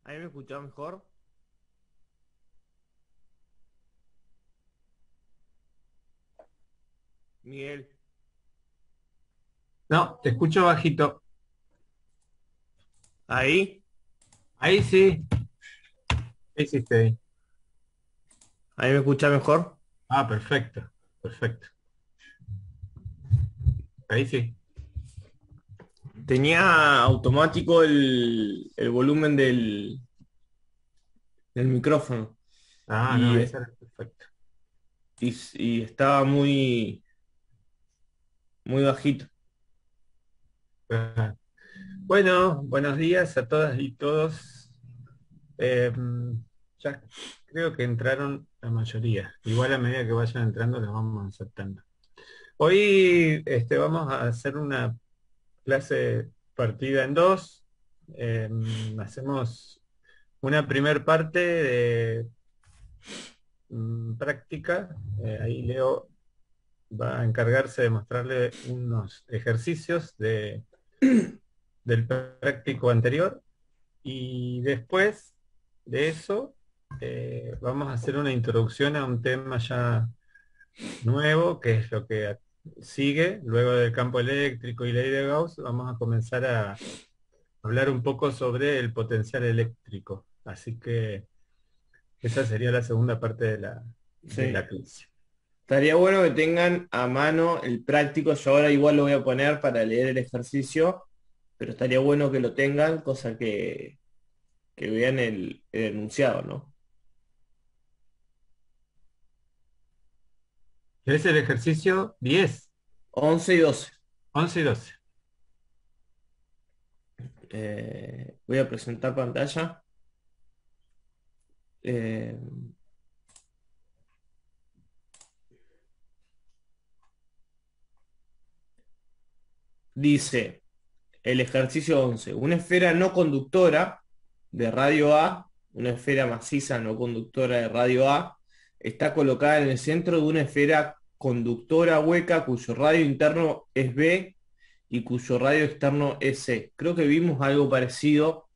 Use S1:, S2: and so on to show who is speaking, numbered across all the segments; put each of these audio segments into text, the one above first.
S1: ¿Ahí me escuchás mejor? Miguel.
S2: No, te escucho bajito.
S1: ¿Ahí?
S2: Ahí sí. ¿Qué hiciste ahí?
S1: ¿Ahí me escuchás mejor?
S2: Ah, perfecto. Perfecto. Ahí sí.
S1: Tenía automático el volumen del micrófono
S2: Ah, no,
S1: y,
S2: ahí sale perfecto.
S1: y estaba muy bajito.
S2: Ah, bueno, buenos días a todas y todos. Eh, ya creo que entraron la mayoría. Igual a medida que vayan entrando los vamos aceptando. Hoy vamos a hacer una clase partida en dos. Eh, Hacemos una primer parte de práctica. Ahí Leo va a encargarse de mostrarle unos ejercicios del práctico anterior y después de eso vamos a hacer una introducción a un tema ya nuevo, que es lo que sigue. Luego del campo eléctrico y ley de Gauss, vamos a comenzar a hablar un poco sobre el potencial eléctrico. Así que esa sería la segunda parte de
S1: Sí.
S2: la clase.
S1: Estaría bueno que tengan a mano el práctico. Yo ahora igual lo voy a poner para leer el ejercicio, pero estaría bueno que lo tengan, cosa que vean el enunciado, ¿no?
S2: Es el ejercicio 10,
S1: 11 y 12.
S2: 11 y 12.
S1: Voy a presentar pantalla. Eh, Dice el ejercicio 11: una esfera no conductora de radio A, una esfera maciza no conductora de radio A, está colocada en el centro de una esfera conductora hueca cuyo radio interno es B y cuyo radio externo es C. Creo que vimos algo parecido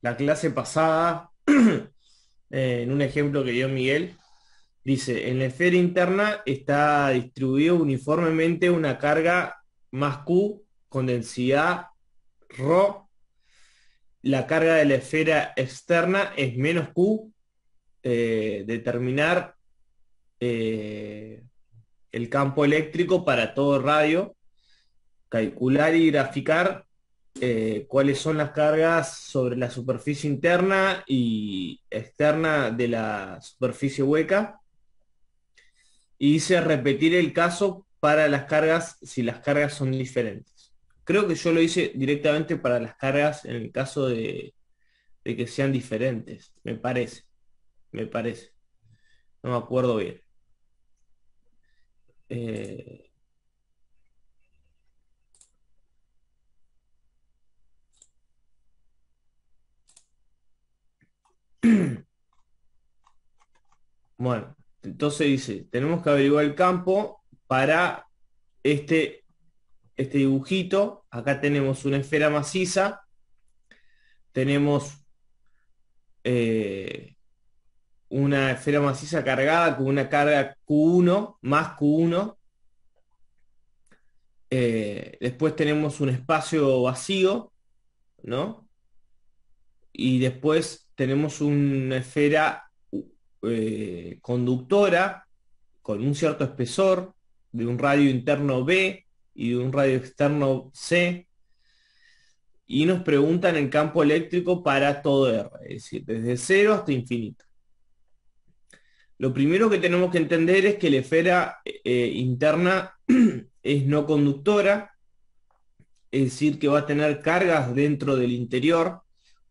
S1: la clase pasada en un ejemplo que dio Miguel. Dice, en la esfera interna está distribuido uniformemente una carga más Q con densidad ρ. La carga de la esfera externa es menos Q. Determinar eh, el campo eléctrico para todo radio. Calcular y graficar cuáles son las cargas sobre la superficie interna y externa de la superficie hueca. Y dice repetir el caso para las cargas si las cargas son diferentes. Creo que yo lo hice directamente para las cargas en el caso de que sean diferentes, me parece. No me acuerdo bien. Eh, bueno, entonces dice, tenemos que averiguar el campo para este, este dibujito. Acá tenemos una esfera maciza, tenemos eh, una esfera maciza cargada con una carga Q1 más Q1. Después tenemos un espacio vacío, ¿no? Y después tenemos una esfera conductora con un cierto espesor de un radio interno B y de un radio externo C. Y nos preguntan el campo eléctrico para todo R, es decir, desde cero hasta infinito. Lo primero que tenemos que entender es que la esfera interna es no conductora, es decir, que va a tener cargas dentro del interior,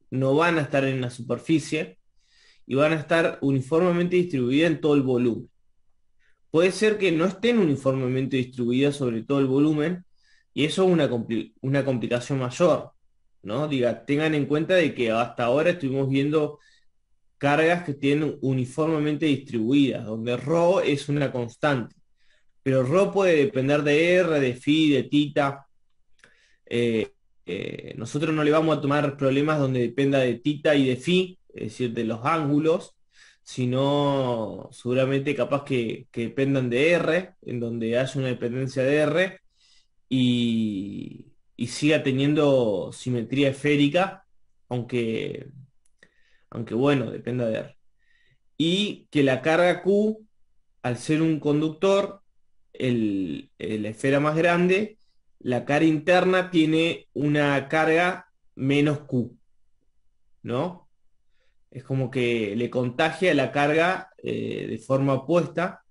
S1: no van a estar en la superficie y van a estar uniformemente distribuidas en todo el volumen. Puede ser que no estén uniformemente distribuidas sobre todo el volumen y eso es una complicación mayor, ¿no? Diga, tengan en cuenta de que hasta ahora estuvimos viendo cargas que tienen uniformemente distribuidas, donde ρ es una constante, pero ρ puede depender de R, de phi, de tita. nosotros no le vamos a tomar problemas donde dependa de tita y de phi, es decir, de los ángulos, sino seguramente capaz que dependan de R, en donde haya una dependencia de R y siga teniendo simetría esférica, aunque, aunque bueno, dependa de R. Y que la carga Q, al ser un conductor, la esfera más grande, la cara interna tiene una carga menos Q, ¿no? Es como que le contagia la carga de forma opuesta.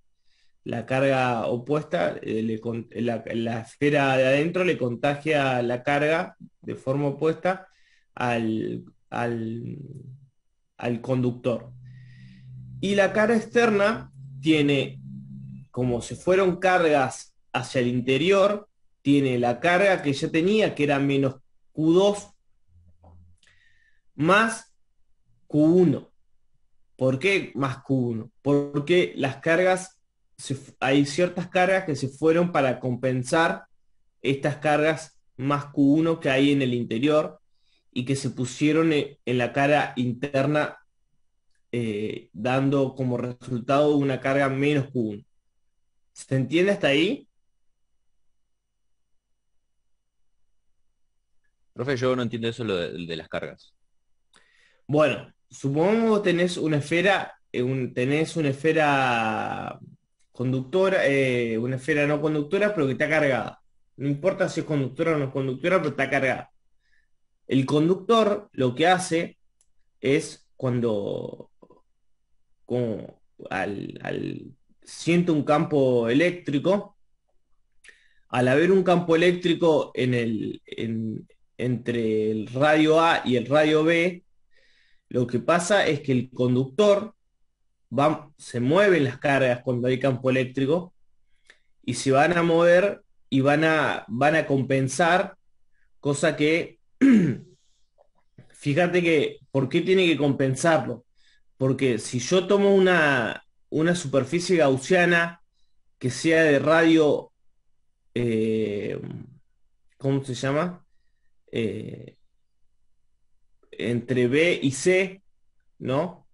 S1: La carga opuesta, la esfera de adentro le contagia la carga de forma opuesta al, al, al conductor. Y la cara externa tiene, como se fueron cargas hacia el interior, tiene la carga que ya tenía, que era menos Q2 más Q1. ¿Por qué más Q1? Porque las cargas, hay ciertas cargas que se fueron para compensar estas cargas más Q1 que hay en el interior y que se pusieron en la cara interna, dando como resultado una carga menos Q1. ¿Se entiende hasta ahí?
S3: Profe, yo no entiendo eso lo de las cargas.
S1: Bueno, supongamos tenés una esfera, tenés una esfera no conductora, pero que está cargada. No importa si es conductora o no es conductora, pero está cargada. El conductor lo que hace es como siente un campo eléctrico, al haber un campo eléctrico entre el radio A y el radio B, lo que pasa es que el conductor se mueven las cargas cuando hay campo eléctrico y se van a mover y van a compensar, cosa que, fíjate que, ¿por qué tiene que compensarlo? Porque si yo tomo una superficie gaussiana que sea de radio, eh, ¿cómo se llama? Eh, entre B y C, ¿no?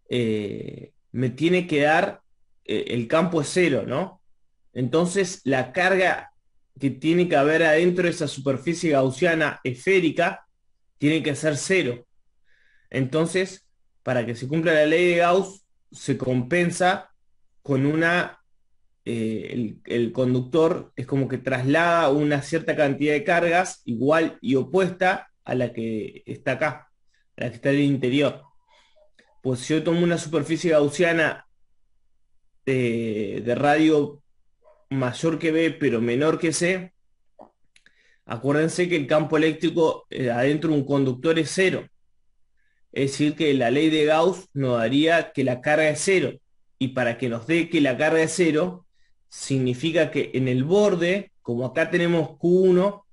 S1: Me tiene que dar, el campo es cero, ¿no? Entonces la carga que tiene que haber adentro de esa superficie gaussiana esférica tiene que ser cero. Entonces, para que se cumpla la ley de Gauss, se compensa con el conductor es como que traslada una cierta cantidad de cargas igual y opuesta a la que está acá, a la que está en el interior. Pues si yo tomo una superficie gaussiana de radio mayor que B, pero menor que C, acuérdense que el campo eléctrico, adentro de un conductor es cero. Es decir, que la ley de Gauss nos daría que la carga es cero. Y para que nos dé que la carga es cero, significa que en el borde, como acá tenemos Q1,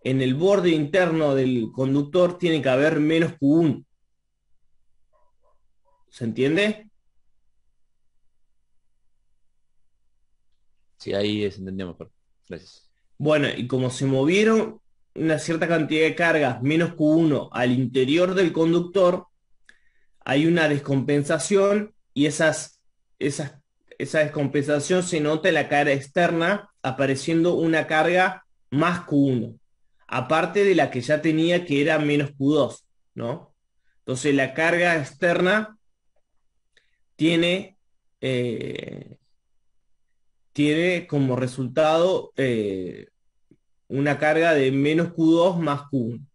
S1: en el borde interno del conductor tiene que haber menos Q1. ¿Se entiende?
S3: Sí, ahí se entendió mejor. Gracias.
S1: Bueno, y como se movieron una cierta cantidad de cargas menos Q1 al interior del conductor, hay una descompensación y esa descompensación se nota en la cara externa apareciendo una carga más Q1, aparte de la que ya tenía que era menos Q2, ¿no? Entonces la carga externa tiene, eh, tiene como resultado, una carga de menos Q2 más Q1,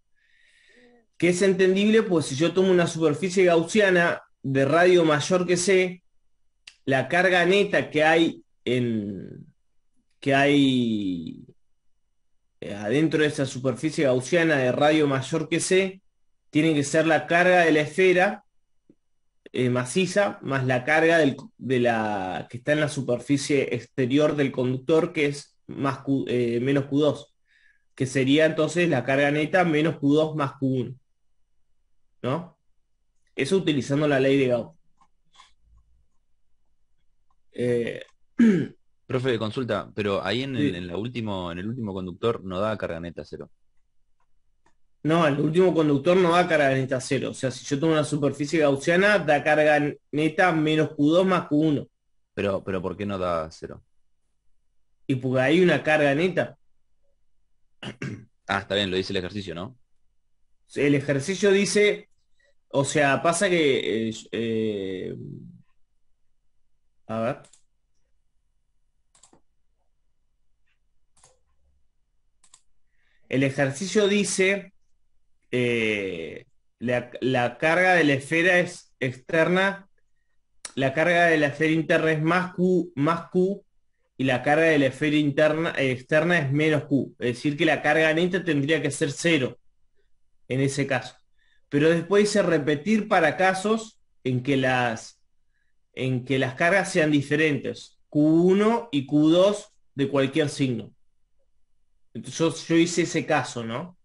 S1: que es entendible, pues si yo tomo una superficie gaussiana de radio mayor que C, la carga neta que hay adentro de esa superficie gaussiana de radio mayor que C tiene que ser la carga de la esfera, maciza más la carga de la que está en la superficie exterior del conductor, que es menos Q2, que sería entonces la carga neta menos Q2 más Q1, ¿no? Eso utilizando la ley de Gauss. Eh,
S3: Profe, consulta, pero ahí
S1: sí.
S3: en el último conductor no da carga neta cero.
S1: No, el último conductor no da carga neta cero. O sea, si yo tengo una superficie gaussiana, da carga neta menos Q2 más Q1.
S3: Pero ¿por qué no da cero?
S1: Y porque hay una carga neta.
S3: Ah, está bien, lo dice el ejercicio, ¿no?
S1: El ejercicio dice, o sea, pasa que, a ver, el ejercicio dice, la carga de la esfera es externa, la carga de la esfera interna es más Q y la carga de la esfera interna, externa es menos Q. Es decir, que la carga neta tendría que ser cero en ese caso. Pero después dice repetir para casos en que las cargas sean diferentes, Q1 y Q2 de cualquier signo. Entonces yo hice ese caso, ¿no?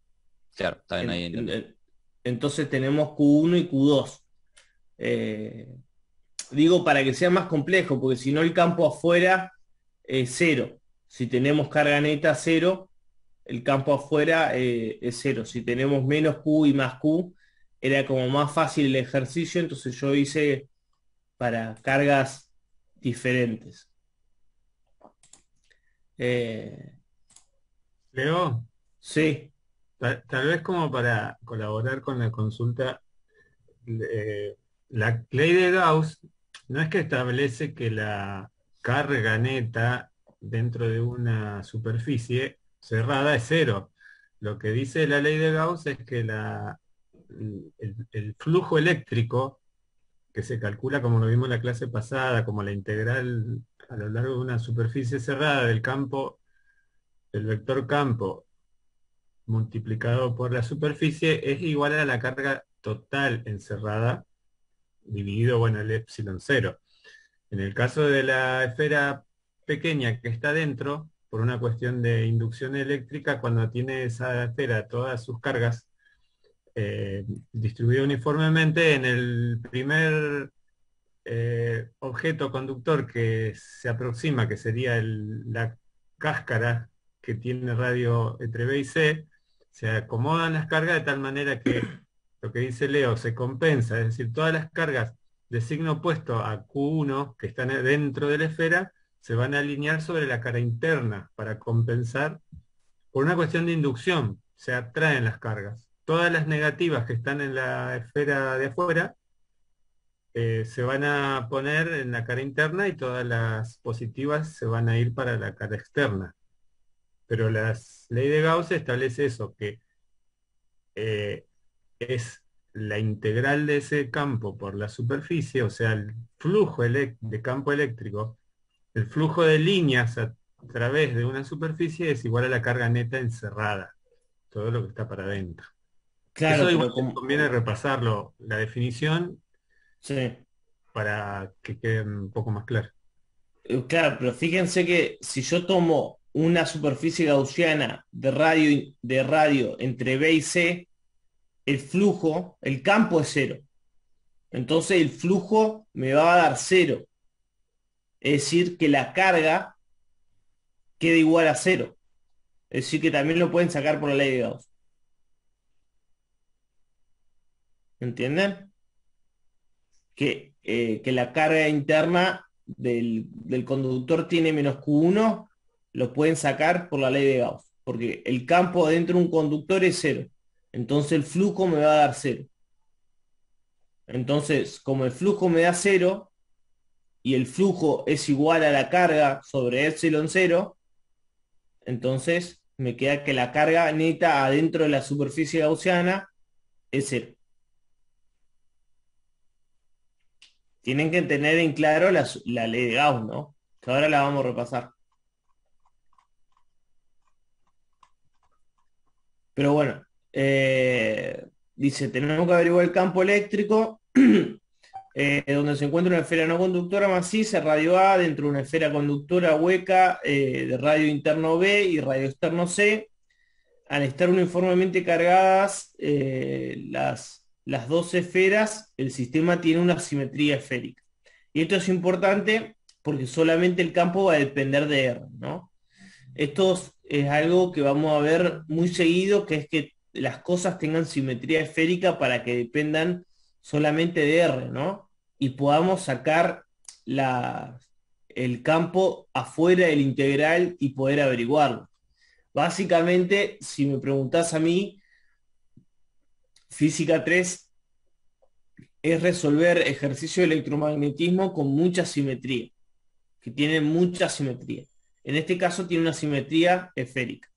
S3: Claro, está bien, ahí
S1: En- en-
S3: entendí.
S1: en- entonces tenemos Q1 y Q2. Eh, digo para que sea más complejo, porque si no el campo afuera es cero. Si tenemos carga neta cero, el campo afuera es cero. Si tenemos menos Q y más Q, era como más fácil el ejercicio, entonces yo hice para cargas diferentes. Eh,
S2: Leo,
S1: sí,
S2: tal vez como para colaborar con la consulta, eh, la ley de Gauss no es que establece que la carga neta dentro de una superficie cerrada es cero. Lo que dice la ley de Gauss es que el flujo eléctrico, que se calcula como lo vimos en la clase pasada, como la integral a lo largo de una superficie cerrada del campo, del vector campo multiplicado por la superficie, es igual a la carga total encerrada dividido, bueno, el epsilon cero. En el caso de la esfera pequeña que está dentro, por una cuestión de inducción eléctrica, cuando tiene esa esfera todas sus cargas distribuidas uniformemente, en el primer objeto conductor que se aproxima, que sería la cáscara que tiene radio entre B y C, se acomodan las cargas de tal manera que lo que dice Leo se compensa, es decir, todas las cargas de signo opuesto a Q1 que están dentro de la esfera se van a alinear sobre la cara interna para compensar por una cuestión de inducción, se atraen las cargas. Todas las negativas que están en la esfera de afuera se van a poner en la cara interna y todas las positivas se van a ir para la cara externa. Pero la ley de Gauss establece eso, que eh, es la integral de ese campo por la superficie, o sea, el flujo de campo eléctrico, el flujo de líneas a través de una superficie es igual a la carga neta encerrada, todo lo que está para adentro. Eso
S1: claro,
S2: igual
S1: pero
S2: conviene repasarlo, la definición,
S1: sí.
S2: para que quede un poco más claro.
S1: Claro, pero fíjense que si yo tomo una superficie gaussiana de radio entre B y C, el flujo, el campo es cero. Entonces el flujo me va a dar cero. Es decir, que la carga queda igual a cero. Es decir, que también lo pueden sacar por la ley de Gauss. ¿Entienden? Que la carga interna del conductor tiene menos Q1, lo pueden sacar por la ley de Gauss, porque el campo dentro de un conductor es cero. Entonces el flujo me va a dar cero. Entonces, como el flujo me da cero y el flujo es igual a la carga sobre epsilon cero, entonces me queda que la carga neta adentro de la superficie gaussiana es cero. Tienen que tener en claro la ley de Gauss, ¿no? Que ahora la vamos a repasar. Pero bueno, dice, tenemos que averiguar el campo eléctrico, donde se encuentra una esfera no conductora maciza, radio A, dentro de una esfera conductora hueca de radio interno B y radio externo C. Al estar uniformemente cargadas las dos esferas, el sistema tiene una simetría esférica. Y esto es importante porque solamente el campo va a depender de R, ¿no? Esto es algo que vamos a ver muy seguido, que es que las cosas tengan simetría esférica para que dependan solamente de R, ¿no? Y podamos sacar el campo afuera del integral y poder averiguarlo. Básicamente, si me preguntás a mí, física 3 es resolver ejercicio de electromagnetismo con mucha simetría, que tiene mucha simetría. En este caso tiene una simetría esférica.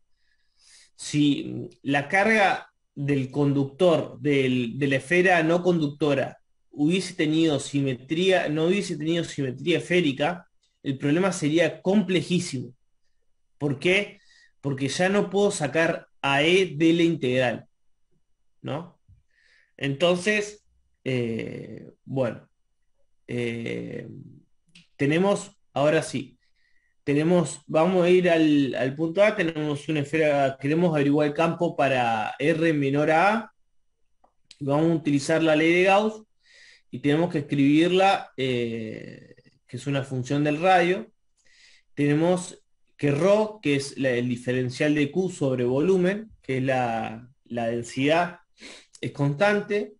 S1: Si la carga del conductor de la esfera no conductora hubiese tenido simetría, no hubiese tenido simetría esférica, el problema sería complejísimo. ¿Por qué? Porque ya no puedo sacar a E de la integral, ¿no? Entonces, bueno, eh, tenemos, ahora sí, vamos a ir al punto A, tenemos una esfera, queremos averiguar el campo para R menor a A, vamos a utilizar la ley de Gauss y tenemos que escribirla, que es una función del radio. Tenemos que ρ, que es el diferencial de Q sobre volumen, que es la densidad, es constante,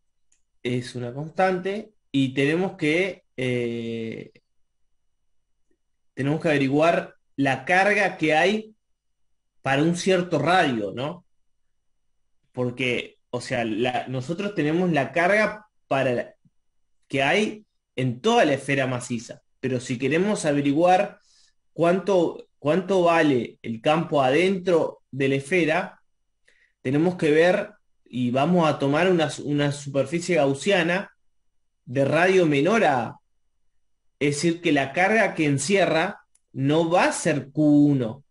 S1: es una constante, y tenemos que averiguar la carga que hay para un cierto radio, ¿no? Porque, o sea, nosotros tenemos la carga que hay en toda la esfera maciza, pero si queremos averiguar cuánto vale el campo adentro de la esfera, tenemos que ver y vamos a tomar una superficie gaussiana de radio menor a A. Es decir, que la carga que encierra no va a ser Q1,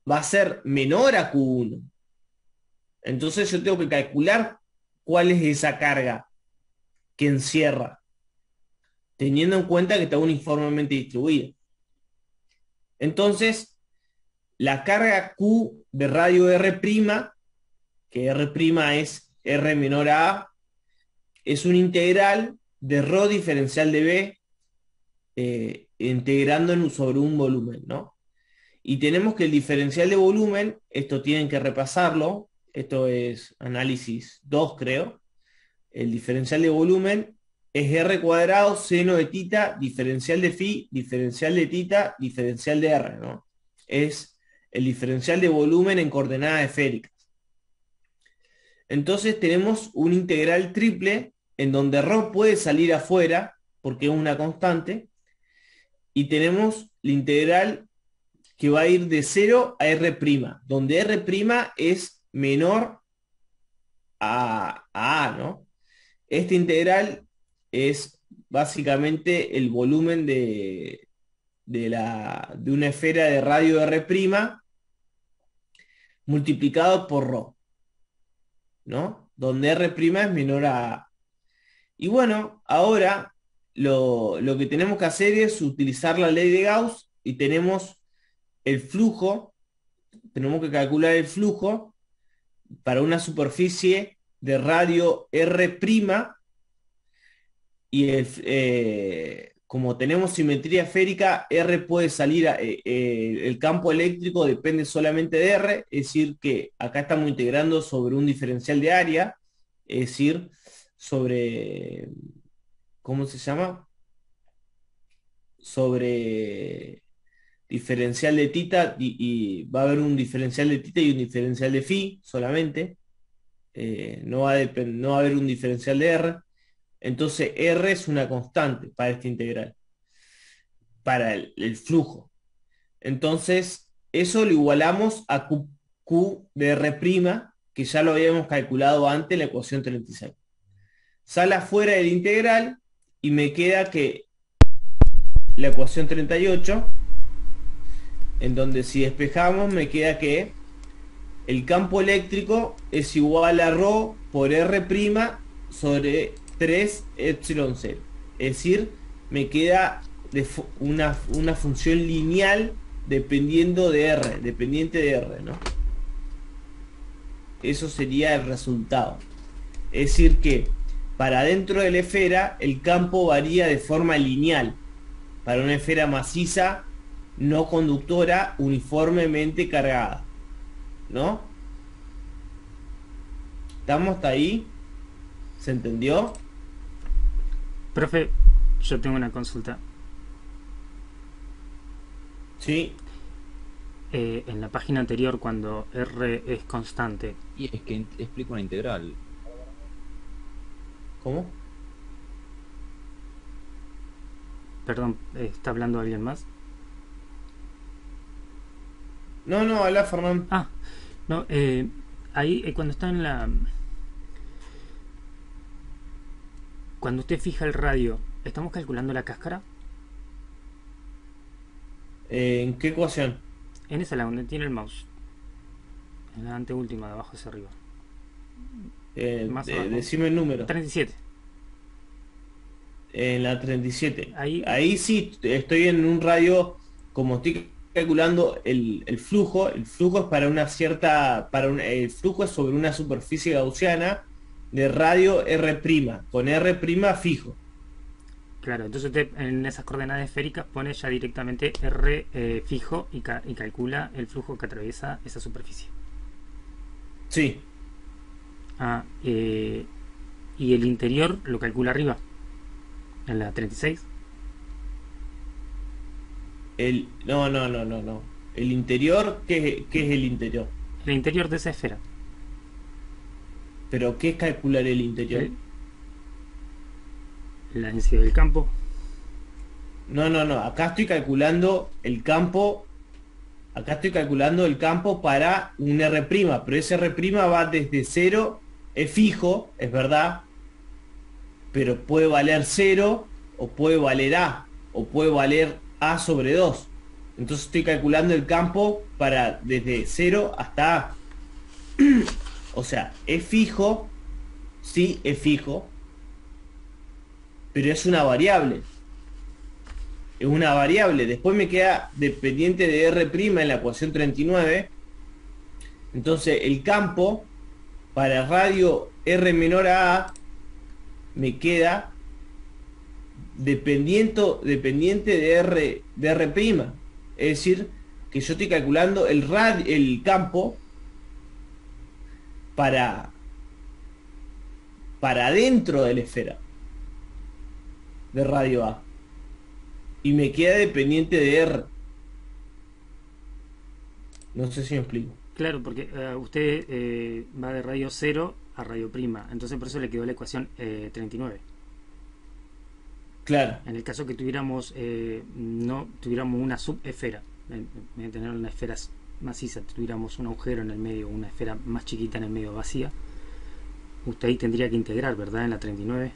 S1: va a ser menor a Q1. Entonces yo tengo que calcular cuál es esa carga que encierra, teniendo en cuenta que está uniformemente distribuida. Entonces, la carga Q de radio R', que R' es R menor a A, es un integral de ρ diferencial de B, integrando sobre un volumen, ¿no? Y tenemos que el diferencial de volumen, esto tienen que repasarlo, esto es análisis 2, creo. El diferencial de volumen es R cuadrado seno de tita, diferencial de phi, diferencial de tita, diferencial de R, ¿no? Es el diferencial de volumen en coordenadas esféricas. Entonces tenemos un integral triple en donde ρ puede salir afuera porque es una constante, y tenemos la integral que va a ir de 0 a R', donde R' es menor a A, ¿no? Este integral es básicamente el volumen de una esfera de radio R' multiplicado por ρ, ¿no? Donde R' es menor a A. Y bueno, ahora lo que tenemos que hacer es utilizar la ley de Gauss y tenemos el flujo, tenemos que calcular el flujo para una superficie de radio R', y como tenemos simetría esférica, R puede salir, el campo eléctrico depende solamente de R, es decir, que acá estamos integrando sobre un diferencial de área, es decir, sobre, ¿cómo se llama? Sobre diferencial de tita, y va a haber un diferencial de tita y un diferencial de phi solamente, no va a haber un diferencial de R. Entonces R es una constante para este integral, para el flujo. Entonces eso lo igualamos a Q de R', que ya lo habíamos calculado antes en la ecuación 36. Sale afuera del integral y me queda que la ecuación 38, en donde si despejamos me queda que el campo eléctrico es igual a ρ por R' sobre 3 epsilon 0. Es decir, me queda una función lineal dependiente de R, ¿no? Eso sería el resultado. Es decir que para dentro de la esfera el campo varía de forma lineal. Para una esfera maciza no conductora uniformemente cargada, ¿no? ¿Estamos hasta ahí? ¿Se entendió?
S4: Profe, yo tengo una consulta.
S1: Sí.
S4: En la página anterior, cuando R es constante,
S3: Y es que explica una integral.
S1: ¿Cómo?
S4: perdón, ¿está hablando alguien más?
S1: No, no, habla Fernando.
S4: Ah, no, ahí cuando está en la... Cuando usted fija el radio, ¿estamos calculando la cáscara?
S1: ¿En qué ecuación?
S4: En esa la donde tiene el mouse. En la anteúltima, de abajo hacia arriba. Más abajo.
S1: Decime el número.
S4: 37.
S1: En la 37.
S4: Ahí-
S1: Ahí sí estoy en un radio, como estoy calculando el flujo es para una cierta, el flujo es sobre una superficie gaussiana de radio R', con R' fijo.
S4: Claro, entonces usted en esas coordenadas esféricas pone ya directamente R fijo y calcula el flujo que atraviesa esa superficie.
S1: Sí,
S4: Ah, y el interior lo calcula arriba, en la 36.
S1: no. El interior, ¿qué es el interior?
S4: El interior de esa esfera.
S1: Pero ¿qué es calcular el interior?
S4: La densidad del campo.
S1: No. Acá estoy calculando el campo. Acá estoy calculando el campo para un R', pero ese R' va desde 0, es fijo, es verdad, pero puede valer 0, o puede valer A, o puede valer A sobre 2. Entonces estoy calculando el campo para desde 0 hasta A. O sea, es fijo, sí, es fijo, pero es una variable. Es una variable. Después me queda dependiente de R' en la ecuación 39. Entonces el campo para el radio R menor a A me queda dependiente de R'. Es decir, que yo estoy calculando el campo para dentro de la esfera de radio A. Y me queda dependiente de R. No sé si me explico.
S4: Claro, porque usted va de radio 0 a radio prima, entonces por eso le quedó la ecuación 39.
S1: Claro,
S4: En el caso que tuviéramos no tuviéramos una subesfera, en tener una esfera maciza, tuviéramos un agujero en el medio, una esfera más chiquita en el medio vacía, usted ahí tendría que integrar, ¿verdad? En la 39.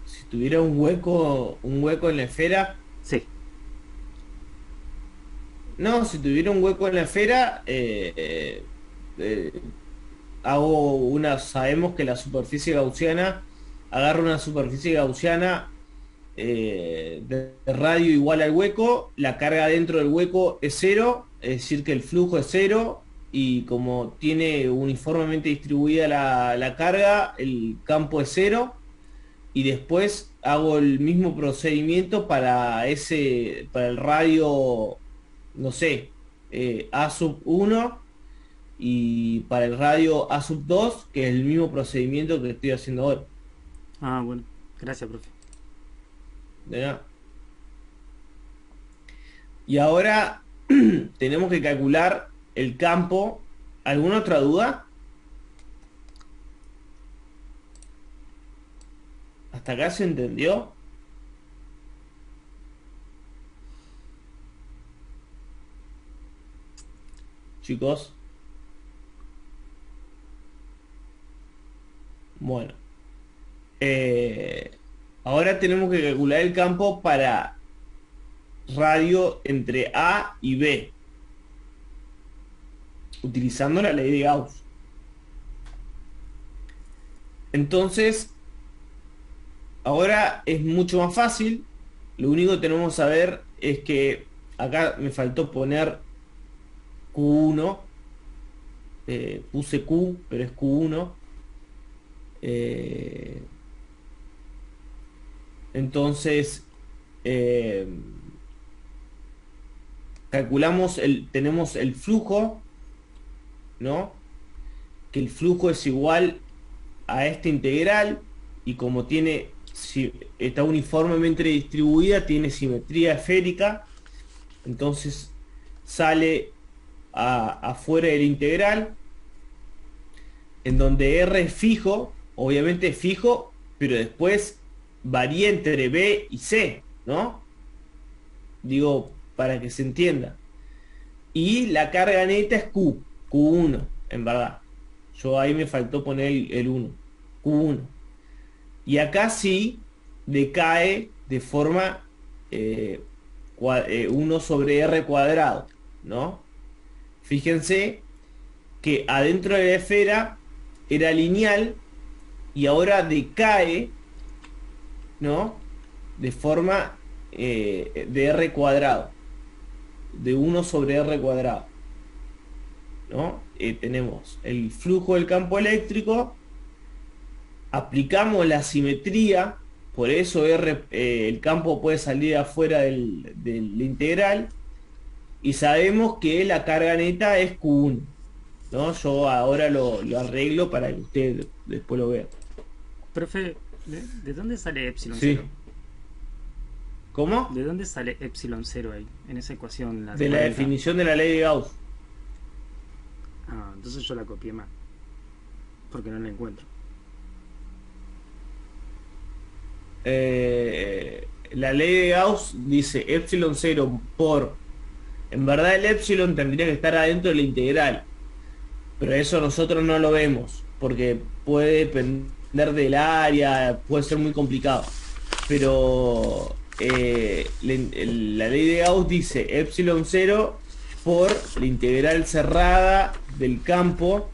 S1: si tuviera un hueco en la esfera,
S4: Sí,
S1: no, si tuviera un hueco en la esfera, hago sabemos que la superficie gaussiana, agarro una superficie gaussiana de radio igual al hueco, la carga dentro del hueco es 0, es decir que el flujo es 0, y como tiene uniformemente distribuida la carga, el campo es 0, y después hago el mismo procedimiento para el radio, no sé, A sub 1, y para el radio A sub 2, que es el mismo procedimiento que estoy haciendo ahora.
S4: ah, bueno, gracias, profe.
S1: ¿De nada? Y ahora tenemos que calcular el campo. ¿Alguna otra duda? ¿Hasta acá se entendió? Chicos. Bueno. Ahora tenemos que calcular el campo para radio entre A y B, utilizando la ley de Gauss. Entonces, ahora es mucho más fácil. Lo único que tenemos que saber es que acá me faltó poner Q1. Puse Q, pero es Q1. Entonces, calculamos tenemos el flujo ¿no? Que el flujo es igual a esta integral y como tiene, si está uniformemente distribuida, tiene simetría esférica, entonces sale afuera de la integral, en donde R es fijo, obviamente es fijo, pero después varía entre B y C, ¿no? Digo, para que se entienda. Y la carga neta es Q1, en verdad. Yo ahí me faltó poner el 1, Q1. Y acá sí decae de forma 1 sobre R cuadrado, ¿no? Fíjense que adentro de la esfera era lineal y ahora decae, ¿no? De forma de R cuadrado, de 1 sobre R cuadrado, ¿no? Tenemos el flujo del campo eléctrico, aplicamos la simetría, por eso el campo puede salir afuera del integral, y sabemos que la carga neta es Q1, ¿no? Yo ahora lo arreglo para que usted después lo vea.
S4: Profe, ¿de dónde sale epsilon
S1: Sí.
S4: 0?
S1: ¿Cómo?
S4: ¿De dónde sale epsilon 0 ahí, en esa ecuación?
S1: De la
S4: 40?
S1: definición de la ley de Gauss.
S4: Ah, entonces yo la copié mal, porque no la encuentro.
S1: La ley de Gauss dice epsilon 0 por... En verdad el epsilon tendría que estar adentro de la integral, pero eso nosotros no lo vemos, porque puede depender del área, puede ser muy complicado. Pero la ley de Gauss dice epsilon 0 por la integral cerrada del campo,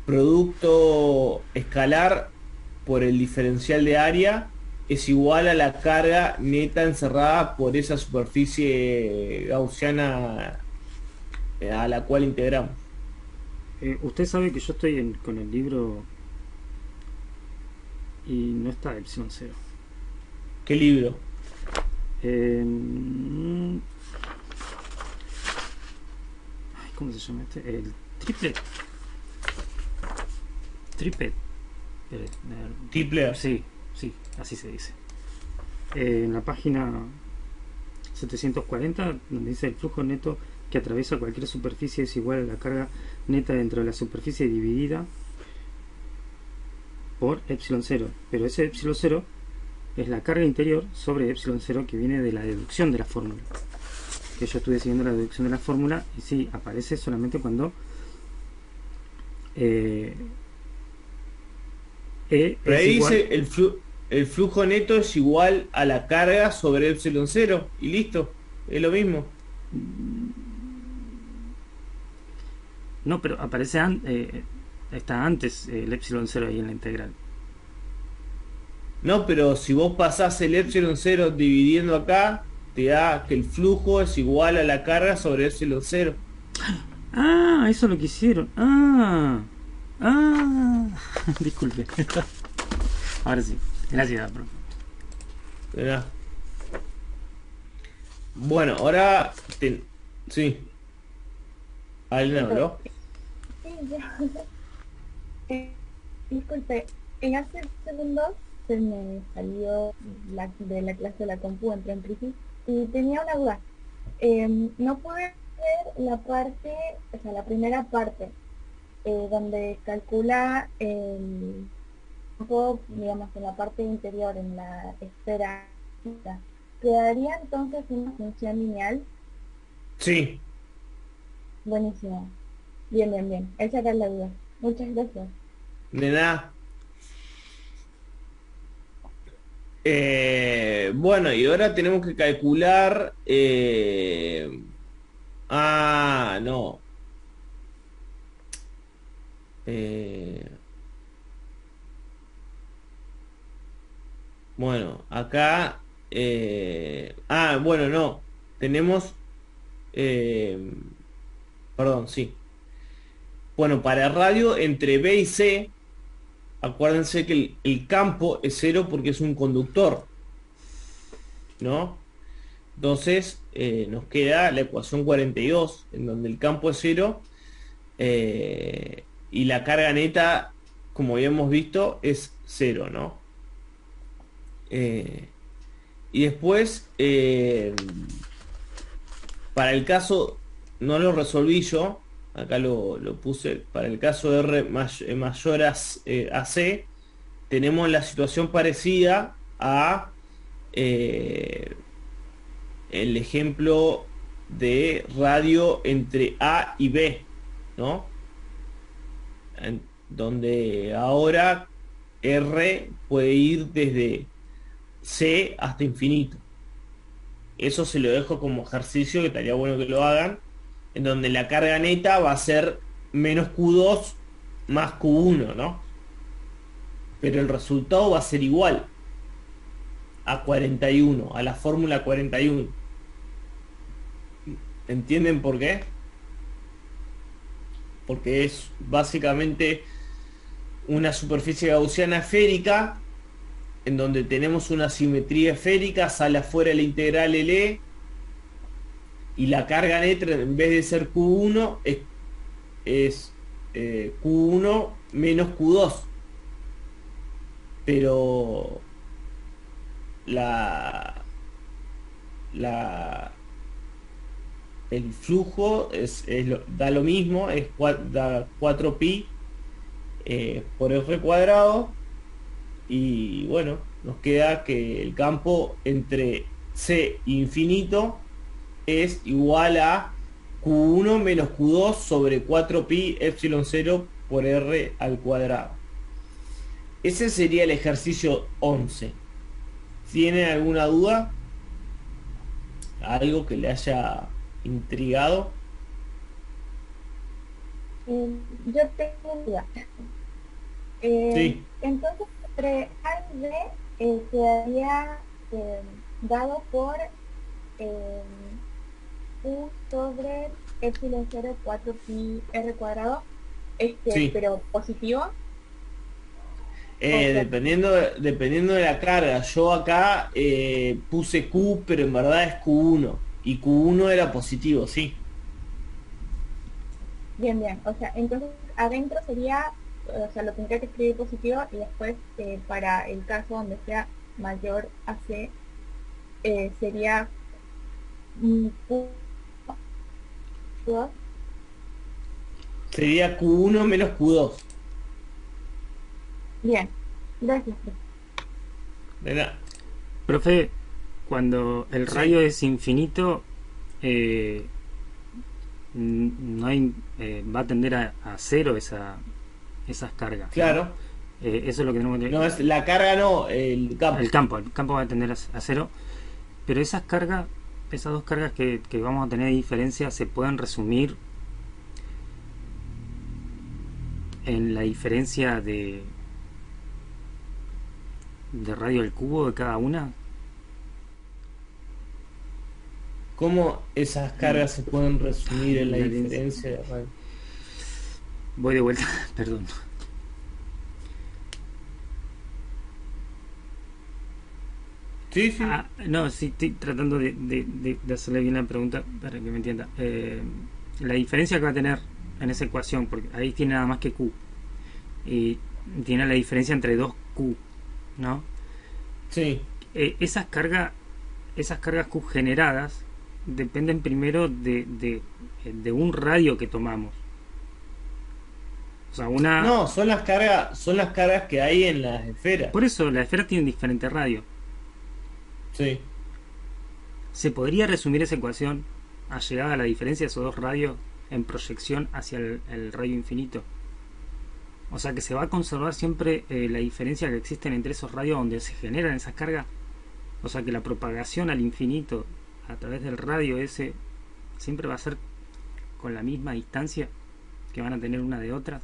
S1: producto escalar por el diferencial de área, es igual a la carga neta encerrada por esa superficie gaussiana a la cual integramos.
S4: Usted sabe que yo estoy con el libro y no está epsilon 0.
S1: ¿Qué libro?
S4: ¿Cómo se llama este? El triplet. Triplet.
S1: Tipler.
S4: Sí, así se dice. En la página 740, donde dice el flujo neto que atraviesa cualquier superficie es igual a la carga neta dentro de la superficie dividida por epsilon 0. Pero ese epsilon 0 es la carga interior sobre epsilon 0 que viene de la deducción de la fórmula. Que yo estuve siguiendo la deducción de la fórmula y sí, aparece solamente cuando
S1: Pero ahí dice el flujo neto es igual a la carga sobre epsilon 0 y listo, es lo mismo.
S4: No, pero aparece está antes el epsilon 0 ahí en la integral.
S1: No, pero si vos pasás el epsilon 0 dividiendo acá, te da que el flujo es igual a la carga sobre epsilon 0.
S4: Ah, eso es lo que hicieron. Disculpe. Ahora sí. Gracias, profe.
S1: Mirá. Bueno, ahora sí. ¿Alguien habló?
S5: Sí, ya. Disculpe, hace segundos se me salió de la clase de la compu, entré en crisis y tenía una duda. No pude ver la parte, o sea, la primera parte, donde calcula el campo, digamos, en la parte interior, en la esfera. ¿Quedaría entonces una función lineal?
S1: Sí.
S5: Buenísimo. Bien. Esa era la duda. Muchas gracias.
S1: De nada. Bueno, y ahora tenemos que calcular... no. Bueno, acá... bueno, no. Tenemos... perdón, sí. Bueno, para radio entre B y C, acuérdense que el campo es 0 porque es un conductor, ¿no? Entonces nos queda la ecuación 42, en donde el campo es 0 Y la carga neta, como habíamos visto, es cero, ¿no? Eh, y después, para el caso, no lo resolví yo, acá lo puse, para el caso de mayor a C, tenemos la situación parecida a el ejemplo de radio entre A y B, ¿no? Donde ahora R puede ir desde C hasta infinito. Eso se lo dejo como ejercicio, que estaría bueno que lo hagan, en donde la carga neta va a ser menos Q2 más Q1, ¿no? Pero el resultado va a ser igual a 41, a la fórmula 41. ¿Entienden por qué? Porque es básicamente una superficie gaussiana esférica en donde tenemos una simetría esférica, sale afuera la integral L y la carga neta en vez de ser Q1 es Q1 menos Q2. Pero la el flujo da lo mismo, da 4pi por r cuadrado, y bueno, nos queda que el campo entre C e infinito es igual a Q1 menos Q2 sobre 4pi epsilon 0 por r al cuadrado. Ese sería el ejercicio 11. ¿Tienen alguna duda? ¿Algo que le haya intrigado?
S5: Yo tengo una duda.
S1: Sí.
S5: Entonces, entre A y B quedaría dado por Q sobre epsilon 0 4 pi r cuadrado,
S1: Sí.
S5: pero positivo.
S1: Dependiendo de la carga. Yo acá puse Q, pero en verdad es Q1. Y Q1 era positivo, sí.
S5: Bien, bien. O sea, entonces adentro sería, o sea, lo tendría que escribir positivo y después para el caso donde sea mayor a C sería Q2.
S1: Sería Q1 menos Q2.
S5: Bien, gracias.
S1: De nada.
S4: Profe, cuando el
S1: Sí.
S4: radio es infinito, no hay, va a tender a cero esas cargas, ¿no?
S1: Claro.
S4: Eso es lo que tenemos que
S1: No, es la carga, no, el campo.
S4: el campo va a tender a cero, pero esas cargas, esas dos cargas que vamos a tener de diferencia se pueden resumir en la diferencia de radio al cubo de cada una.
S1: ¿Cómo esas cargas se pueden resumir en la
S4: La
S1: diferencia de radio?
S4: Voy de vuelta, perdón.
S1: Sí, sí.
S4: No, sí, estoy tratando de hacerle bien la pregunta para que me entienda. La diferencia que va a tener en esa ecuación, porque ahí tiene nada más que Q, y tiene la diferencia entre dos Q, ¿no?
S1: Sí.
S4: Esas cargas Q generadas dependen primero de un radio que tomamos. O sea,
S1: No, son las cargas que hay en las esferas.
S4: Por eso las esferas tienen diferentes radios.
S1: Sí.
S4: ¿Se podría resumir esa ecuación a llegada a la diferencia de esos dos radios en proyección hacia el radio infinito? O sea que se va a conservar siempre la diferencia que existen entre esos radios donde se generan esas cargas. O sea que la propagación al infinito a través del radio ese siempre va a ser con la misma distancia que van a tener una de otra.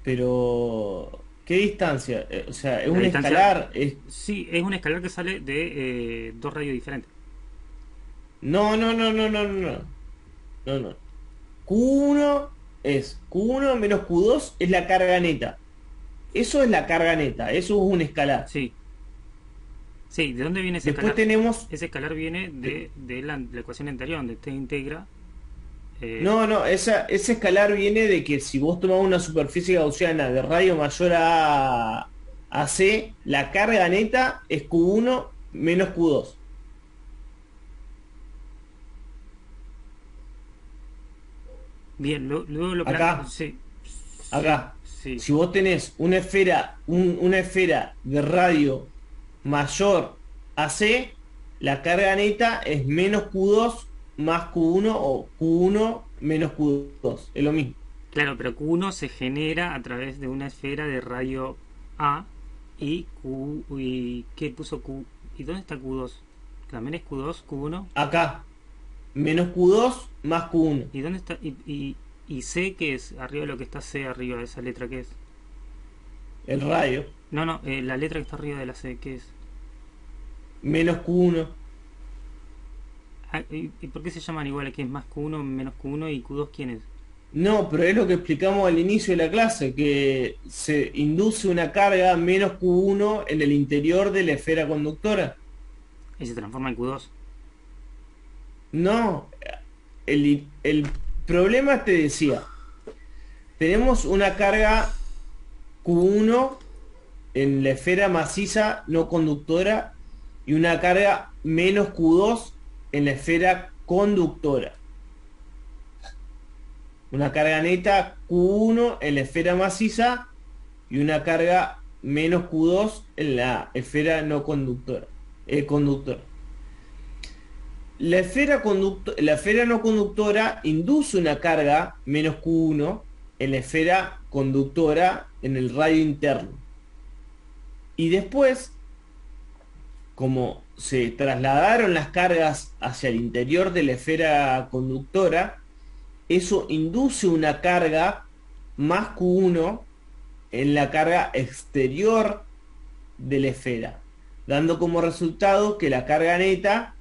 S1: Pero ¿qué distancia? O sea, es
S4: La
S1: un
S4: distancia-
S1: escalar.
S4: Sí, es un escalar que sale de dos radios diferentes.
S1: No, no, no, no, no, no, no. No, no. Q1 es Q1 menos Q2 es la carga neta. Eso es la carga neta. Eso es un escalar.
S4: Sí. Sí, ¿de dónde viene ese
S1: Después
S4: escalar?
S1: tenemos.
S4: Ese escalar viene de la ecuación anterior, donde usted integra
S1: No, ese escalar viene de que si vos tomás una superficie gaussiana de radio mayor a C, la carga neta es Q1 menos Q2.
S4: Bien, luego lo
S1: Acá,
S4: sí, sí,
S1: acá.
S4: sí.
S1: Si vos tenés una esfera de radio mayor a C, la carga neta es menos Q2 más Q1 o Q1 menos Q2. Es lo mismo.
S4: Claro, pero Q1 se genera a través de una esfera de radio A y Q. ¿Y qué puso Q? ¿Y dónde está Q2? ¿También es Q2, Q1?
S1: Acá, menos Q2 más Q1.
S4: ¿Y dónde está? ¿Y C qué es? Arriba de lo que está C, arriba de esa letra, ¿qué es?
S1: El radio,
S4: No, no, la letra que está arriba de la C, ¿qué es?
S1: menos Q1.
S4: Ah, ¿y por qué se llaman igual? ¿Qué es más Q1, menos Q1 y Q2 quién es?
S1: No, pero es lo que explicamos al inicio de la clase, que se induce una carga menos Q1 en el interior de la esfera conductora.
S4: Y se transforma en Q2.
S1: No, el problema te decía, tenemos una carga Q1 en la esfera maciza no conductora y una carga menos Q2 en la esfera conductora. Una carga neta Q1 en la esfera maciza y una carga menos Q2 en la esfera no conductora. Conductora. La esfera no conductora induce una carga menos Q1 en la esfera conductora en el radio interno. Y después, como se trasladaron las cargas hacia el interior de la esfera conductora, eso induce una carga más Q1 en la carga exterior de la esfera, dando como resultado que la carga neta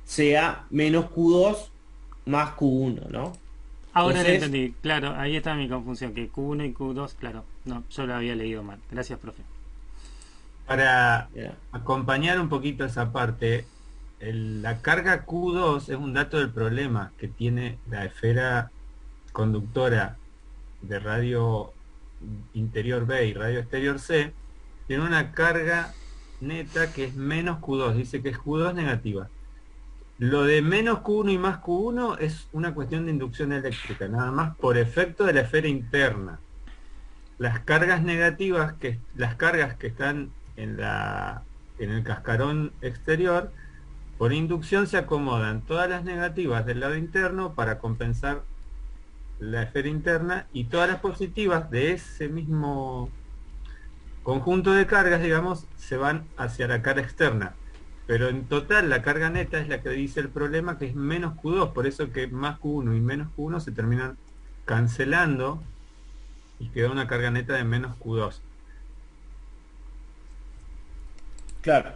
S1: sea menos Q2 más Q1, ¿no?
S4: Ahora lo
S1: Entonces,
S4: entendí, claro, ahí está mi confusión, que Q1 y Q2, claro, no, yo lo había leído mal. Gracias, profe.
S2: Para
S1: mira,
S2: acompañar un poquito esa parte, la carga Q2 es un dato del problema que tiene la esfera conductora de radio interior B y radio exterior C, tiene una carga neta que es menos Q2, dice que es Q2 negativa. Lo de menos Q1 y más Q1 es una cuestión de inducción eléctrica, nada más por efecto de la esfera interna. Las cargas negativas, las cargas que están en el cascarón exterior, por inducción se acomodan todas las negativas del lado interno para compensar la esfera interna y todas las positivas de ese mismo conjunto de cargas, digamos, se van hacia la cara externa. Pero en total la carga neta es la que dice el problema, que es menos Q2, por eso que más Q1 y menos Q1 se terminan cancelando y queda una carga neta de menos Q2.
S1: claro.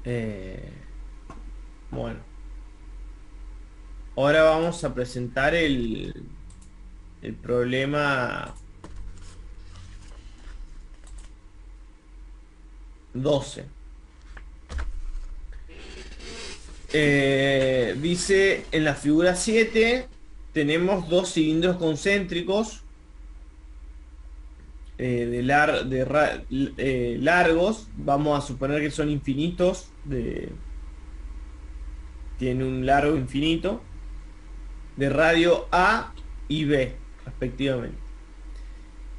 S1: Eh, bueno, ahora vamos a presentar el problema 12. Dice en la figura 7 tenemos dos cilindros concéntricos largos, vamos a suponer que son infinitos, tiene un largo infinito, de radio A y B respectivamente,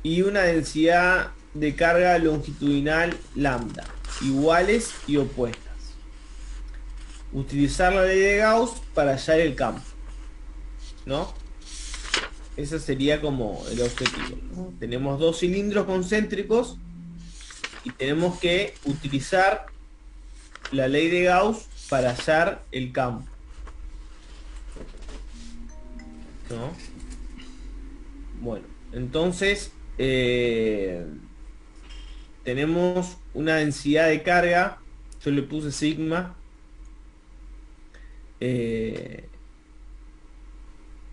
S1: y una densidad de carga longitudinal lambda, iguales y opuestas. Utilizar la ley de Gauss para hallar el campo, ¿no? Ese sería como el objetivo, ¿no? Tenemos dos cilindros concéntricos y tenemos que utilizar la ley de Gauss para hallar el campo, ¿no? Bueno, entonces tenemos una densidad de carga, yo le puse sigma,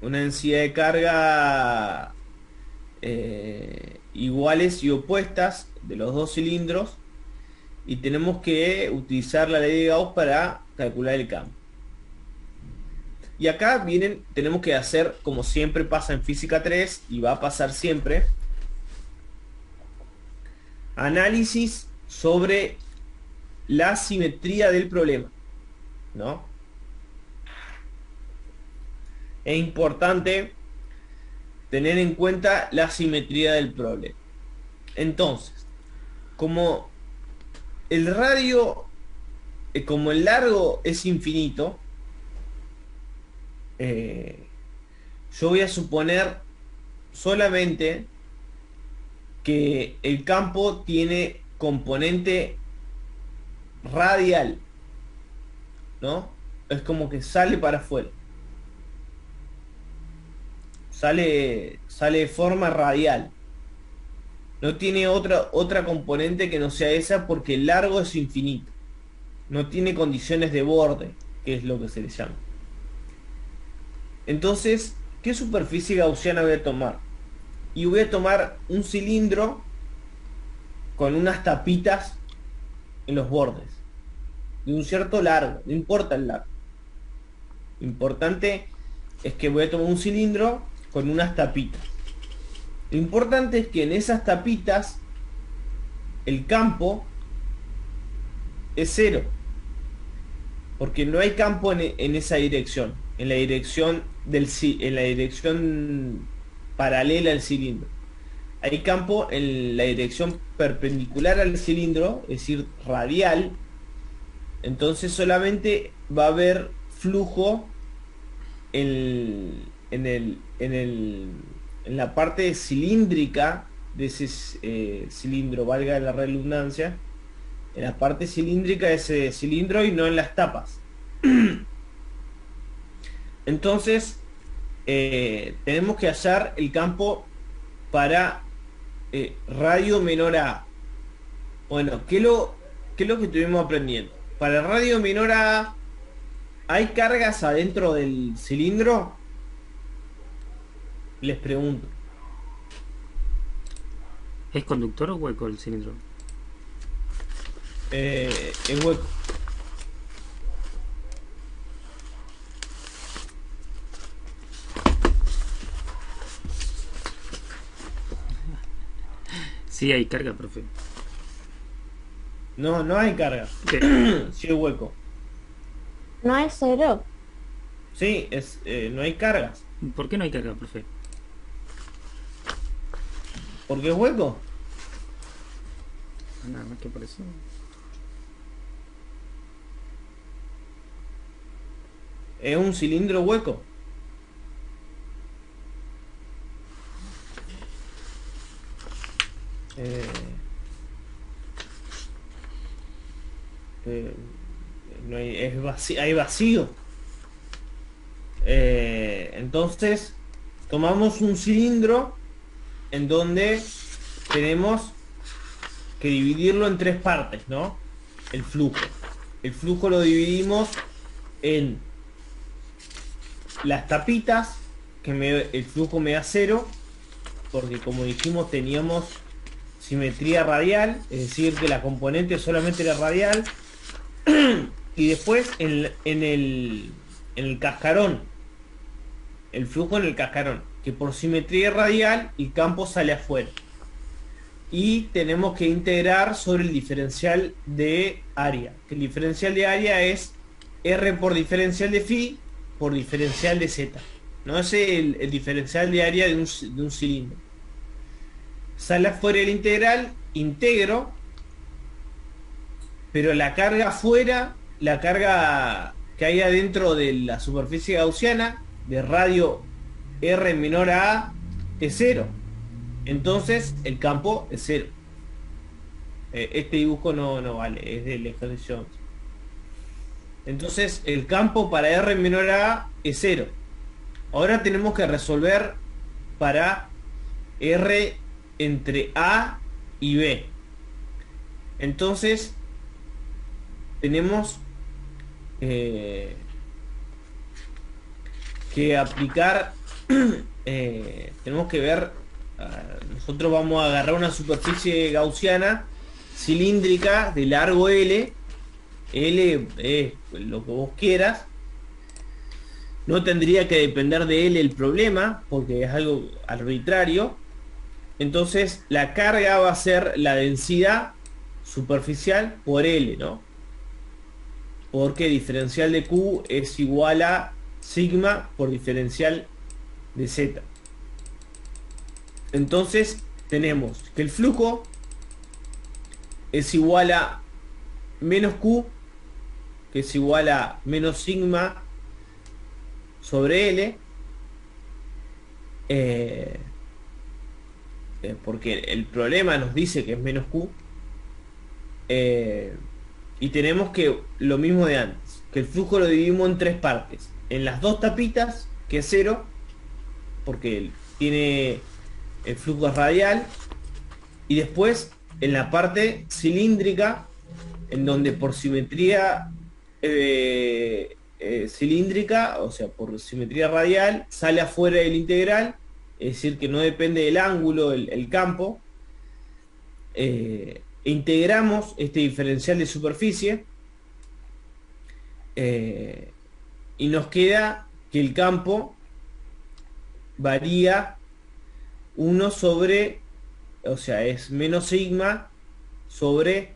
S1: una densidad de carga iguales y opuestas de los dos cilindros, y tenemos que utilizar la ley de Gauss para calcular el campo. Y acá tenemos que hacer, como siempre pasa en física 3 y va a pasar siempre, análisis sobre la simetría del problema, ¿no? Es importante tener en cuenta la simetría del problema. Entonces, como el radio, como el largo es infinito, yo voy a suponer solamente que el campo tiene componente radial, ¿no? Es como que sale para afuera. Sale de forma radial. No tiene otra componente que no sea esa porque el largo es infinito. No tiene condiciones de borde, que es lo que se le llama. Entonces, ¿qué superficie gaussiana voy a tomar? Y voy a tomar un cilindro con unas tapitas en los bordes. De un cierto largo, no importa el largo. Lo importante es que voy a tomar un cilindro con unas tapitas. Lo importante es que en esas tapitas el campo es cero. Porque no hay campo en esa dirección. En la dirección paralela al cilindro. Hay campo en la dirección perpendicular al cilindro, es decir, radial. Entonces solamente va a haber flujo en la parte cilíndrica de ese cilindro, valga la redundancia, en la parte cilíndrica de ese cilindro y no en las tapas. Entonces tenemos que hallar el campo para radio menor a. Bueno, ¿qué es lo que estuvimos aprendiendo? Para radio menor a, ¿hay cargas adentro del cilindro? Les pregunto.
S4: ¿Es conductor o hueco el cilindro?
S1: Es hueco.
S4: Sí hay carga, profe.
S1: No hay carga.
S4: ¿Qué?
S1: Sí es hueco.
S5: No es cero.
S1: Sí, no hay cargas.
S4: ¿Por qué no hay carga, profe?
S1: ¿Porque es hueco?
S4: Nada más que por eso.
S1: Es un cilindro hueco. No hay vacío. Entonces tomamos un cilindro en donde tenemos que dividirlo en tres partes, ¿no? El flujo lo dividimos en las tapitas, el flujo me da cero, porque como dijimos teníamos simetría radial, es decir que la componente solamente era radial. Y después en el cascarón, el flujo en el cascarón, que por simetría radial el campo sale afuera. Y tenemos que integrar sobre el diferencial de área, que el diferencial de área es R por diferencial de phi por diferencial de z. No es el diferencial de área de un cilindro. Sale afuera el integral, integro, pero la carga afuera, la carga que hay adentro de la superficie gaussiana de radio R menor a A es cero. Entonces el campo es cero. Este dibujo no vale, es del ejercicio. Entonces el campo para R menor a A es cero. Ahora tenemos que resolver para R entre A y B. Entonces tenemos que aplicar tenemos que ver, nosotros vamos a agarrar una superficie gaussiana cilíndrica de largo L. L es lo que vos quieras. No tendría que depender de L el problema, porque es algo arbitrario. Entonces la carga va a ser la densidad superficial por L, ¿no? Porque diferencial de Q es igual a sigma por diferencial de Z. Entonces tenemos que el flujo es igual a menos Q, que es igual a menos sigma sobre L, porque el problema nos dice que es menos Q, y tenemos que lo mismo de antes, que el flujo lo dividimos en tres partes: en las dos tapitas, que es cero, porque tiene el flujo es radial, y después en la parte cilíndrica, en donde por simetría cilíndrica, o sea, por simetría radial, sale afuera del integral, es decir, que no depende del ángulo, el campo. Integramos este diferencial de superficie, y nos queda que el campo varía 1 sobre, o sea, es menos sigma sobre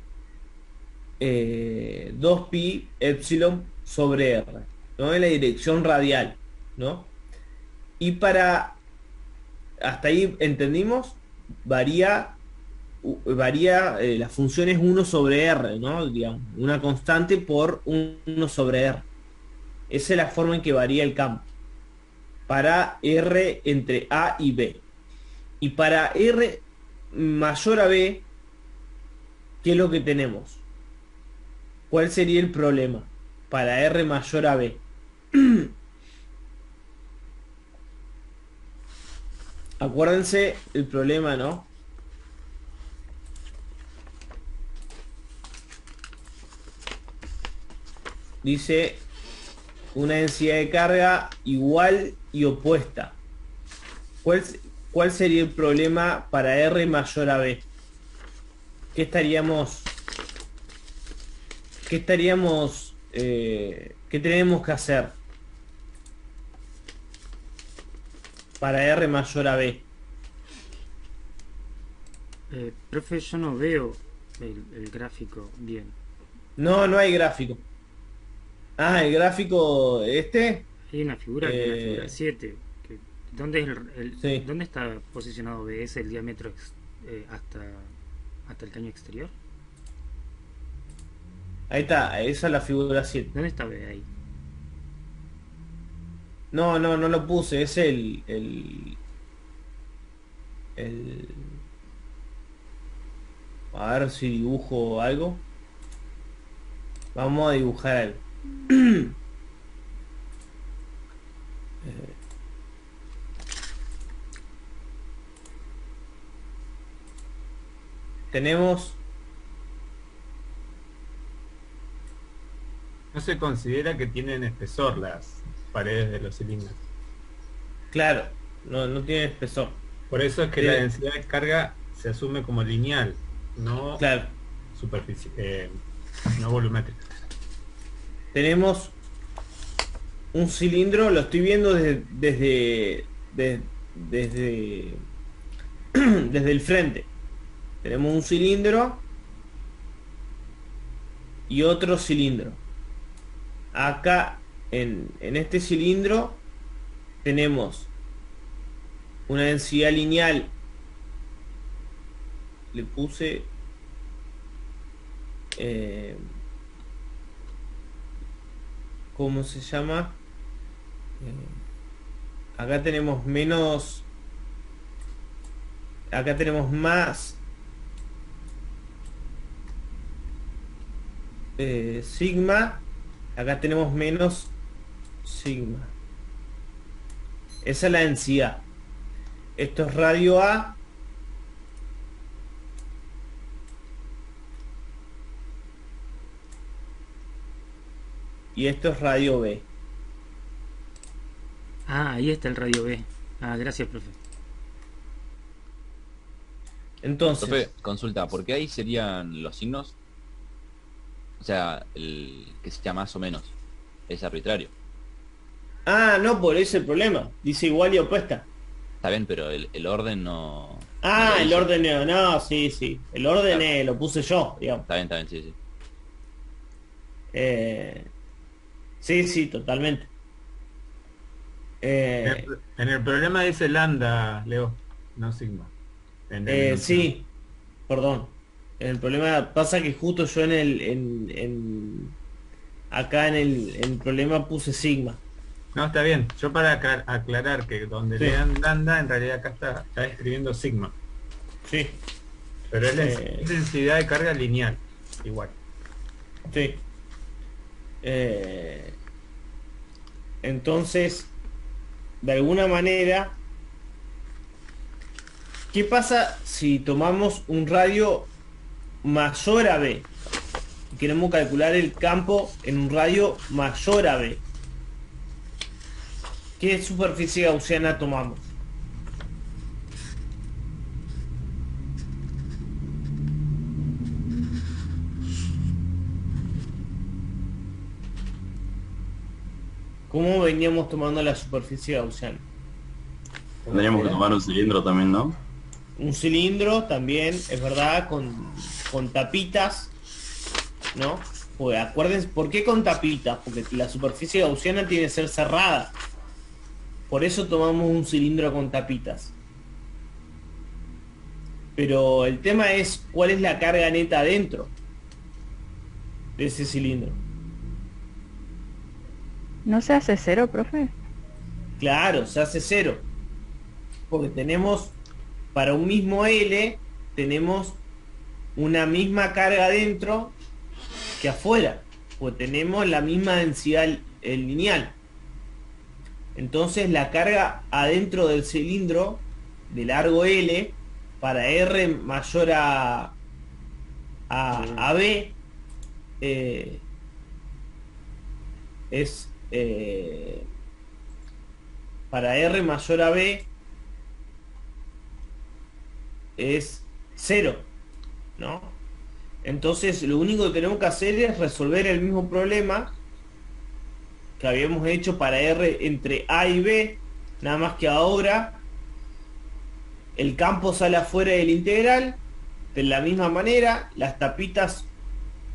S1: 2pi epsilon sobre r, ¿no? En la dirección radial, ¿no? Y hasta ahí entendimos, varía, la función es 1 sobre r, ¿no? Digamos, una constante por 1 sobre r. Esa es la forma en que varía el campo para r entre a y b. Y para r mayor a b, ¿qué es lo que tenemos? ¿Cuál sería el problema para r mayor a b? Acuérdense el problema, ¿no? Dice una densidad de carga igual y opuesta. ¿Cuál sería el problema para r mayor a b? ¿Qué tenemos que hacer para r mayor a b?
S4: Profe, yo no veo el gráfico bien.
S1: No, no hay gráfico. Ah, el gráfico este.
S4: Hay una figura que es la figura 7. ¿Dónde es
S1: Sí.
S4: ¿Dónde está posicionado B? ¿Es el diámetro hasta el caño exterior?
S1: Ahí está, esa es la figura 7.
S4: ¿Dónde está B ahí?
S1: No lo puse, es el a ver si dibujo algo. Vamos a dibujar algo. Tenemos,
S2: No se considera que tienen espesor las paredes de los cilindros.
S1: claro, no tiene espesor.
S2: Por eso es que la densidad de carga se asume como lineal, no
S1: Claro,
S2: no volumétrica.
S1: tenemos un cilindro, lo estoy viendo desde desde el frente. Tenemos un cilindro y otro cilindro. Acá en este cilindro tenemos una densidad lineal. Le puse ¿cómo se llama? Acá tenemos menos, acá tenemos más sigma, acá tenemos menos sigma. Esa es la densidad. Esto es radio A. Y esto es radio B.
S4: Ah, ahí está el radio B. Ah, gracias, profe.
S1: Entonces,
S3: Profe, consulta, ¿por qué ahí serían los signos? O sea, el que sea más o menos. Es arbitrario.
S1: no, por ese el problema. Dice igual y opuesta.
S3: Está bien, pero el orden no lo
S1: El
S3: dice.
S1: orden, no, sí, sí. El orden
S3: Claro,
S1: lo puse yo, digamos.
S3: está bien, sí, sí.
S1: Eh, sí, sí, totalmente. Eh,
S2: En el problema dice lambda, Leo, no sigma. En el enunciado.
S1: sí, perdón. El problema pasa que justo yo acá en el problema puse sigma.
S2: No, está bien. Yo para aclarar que donde
S1: Sí,
S2: lean lambda, en realidad acá está escribiendo sigma.
S1: sí,
S2: Pero es la
S1: eh,
S2: densidad de carga lineal. Igual.
S1: sí. Eh, entonces, de alguna manera, ¿qué pasa si tomamos un radio mayor a B? Y queremos calcular el campo en un radio mayor a B. ¿Qué superficie gaussiana tomamos? ¿Cómo veníamos tomando la superficie gaussiana?
S6: Tendríamos que tomar un cilindro también, ¿no?
S1: Un cilindro también, es verdad, con tapitas, ¿no? Pues acuérdense, ¿por qué con tapitas? Porque la superficie gaussiana tiene que ser cerrada. Por eso tomamos un cilindro con tapitas. Pero el tema es cuál es la carga neta adentro de ese cilindro.
S7: ¿No se hace cero, profe?
S1: Claro, se hace cero. Porque tenemos, para un mismo L, tenemos una misma carga adentro que afuera. Pues tenemos la misma densidad lineal. Entonces la carga adentro del cilindro de largo L para R mayor a B es para R mayor a B es cero, ¿no? Entonces lo único que tenemos que hacer es resolver el mismo problema que habíamos hecho para R entre A y B, nada más que ahora el campo sale afuera del integral, de la misma manera, las tapitas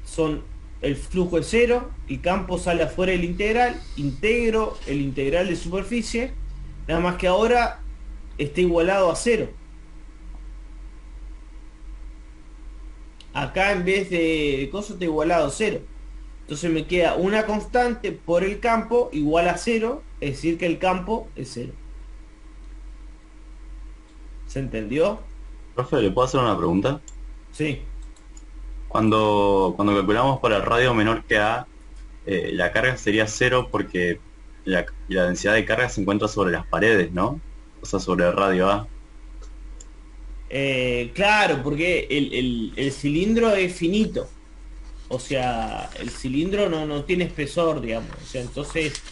S1: son, el flujo es cero, el campo sale afuera del integral, integro el integral de superficie, nada más que ahora está igualado a cero. Acá en vez de cosas está igualado a cero. Entonces me queda una constante por el campo igual a cero, es decir que el campo es cero. ¿Se entendió?
S6: Profe, ¿le puedo hacer una pregunta?
S1: Sí.
S6: Cuando calculamos para el radio menor que A, la carga sería cero porque la densidad de carga se encuentra sobre las paredes, ¿no? O sea, sobre el radio A.
S1: Claro, porque el cilindro es finito. O sea, el cilindro no tiene espesor, digamos. O sea, entonces,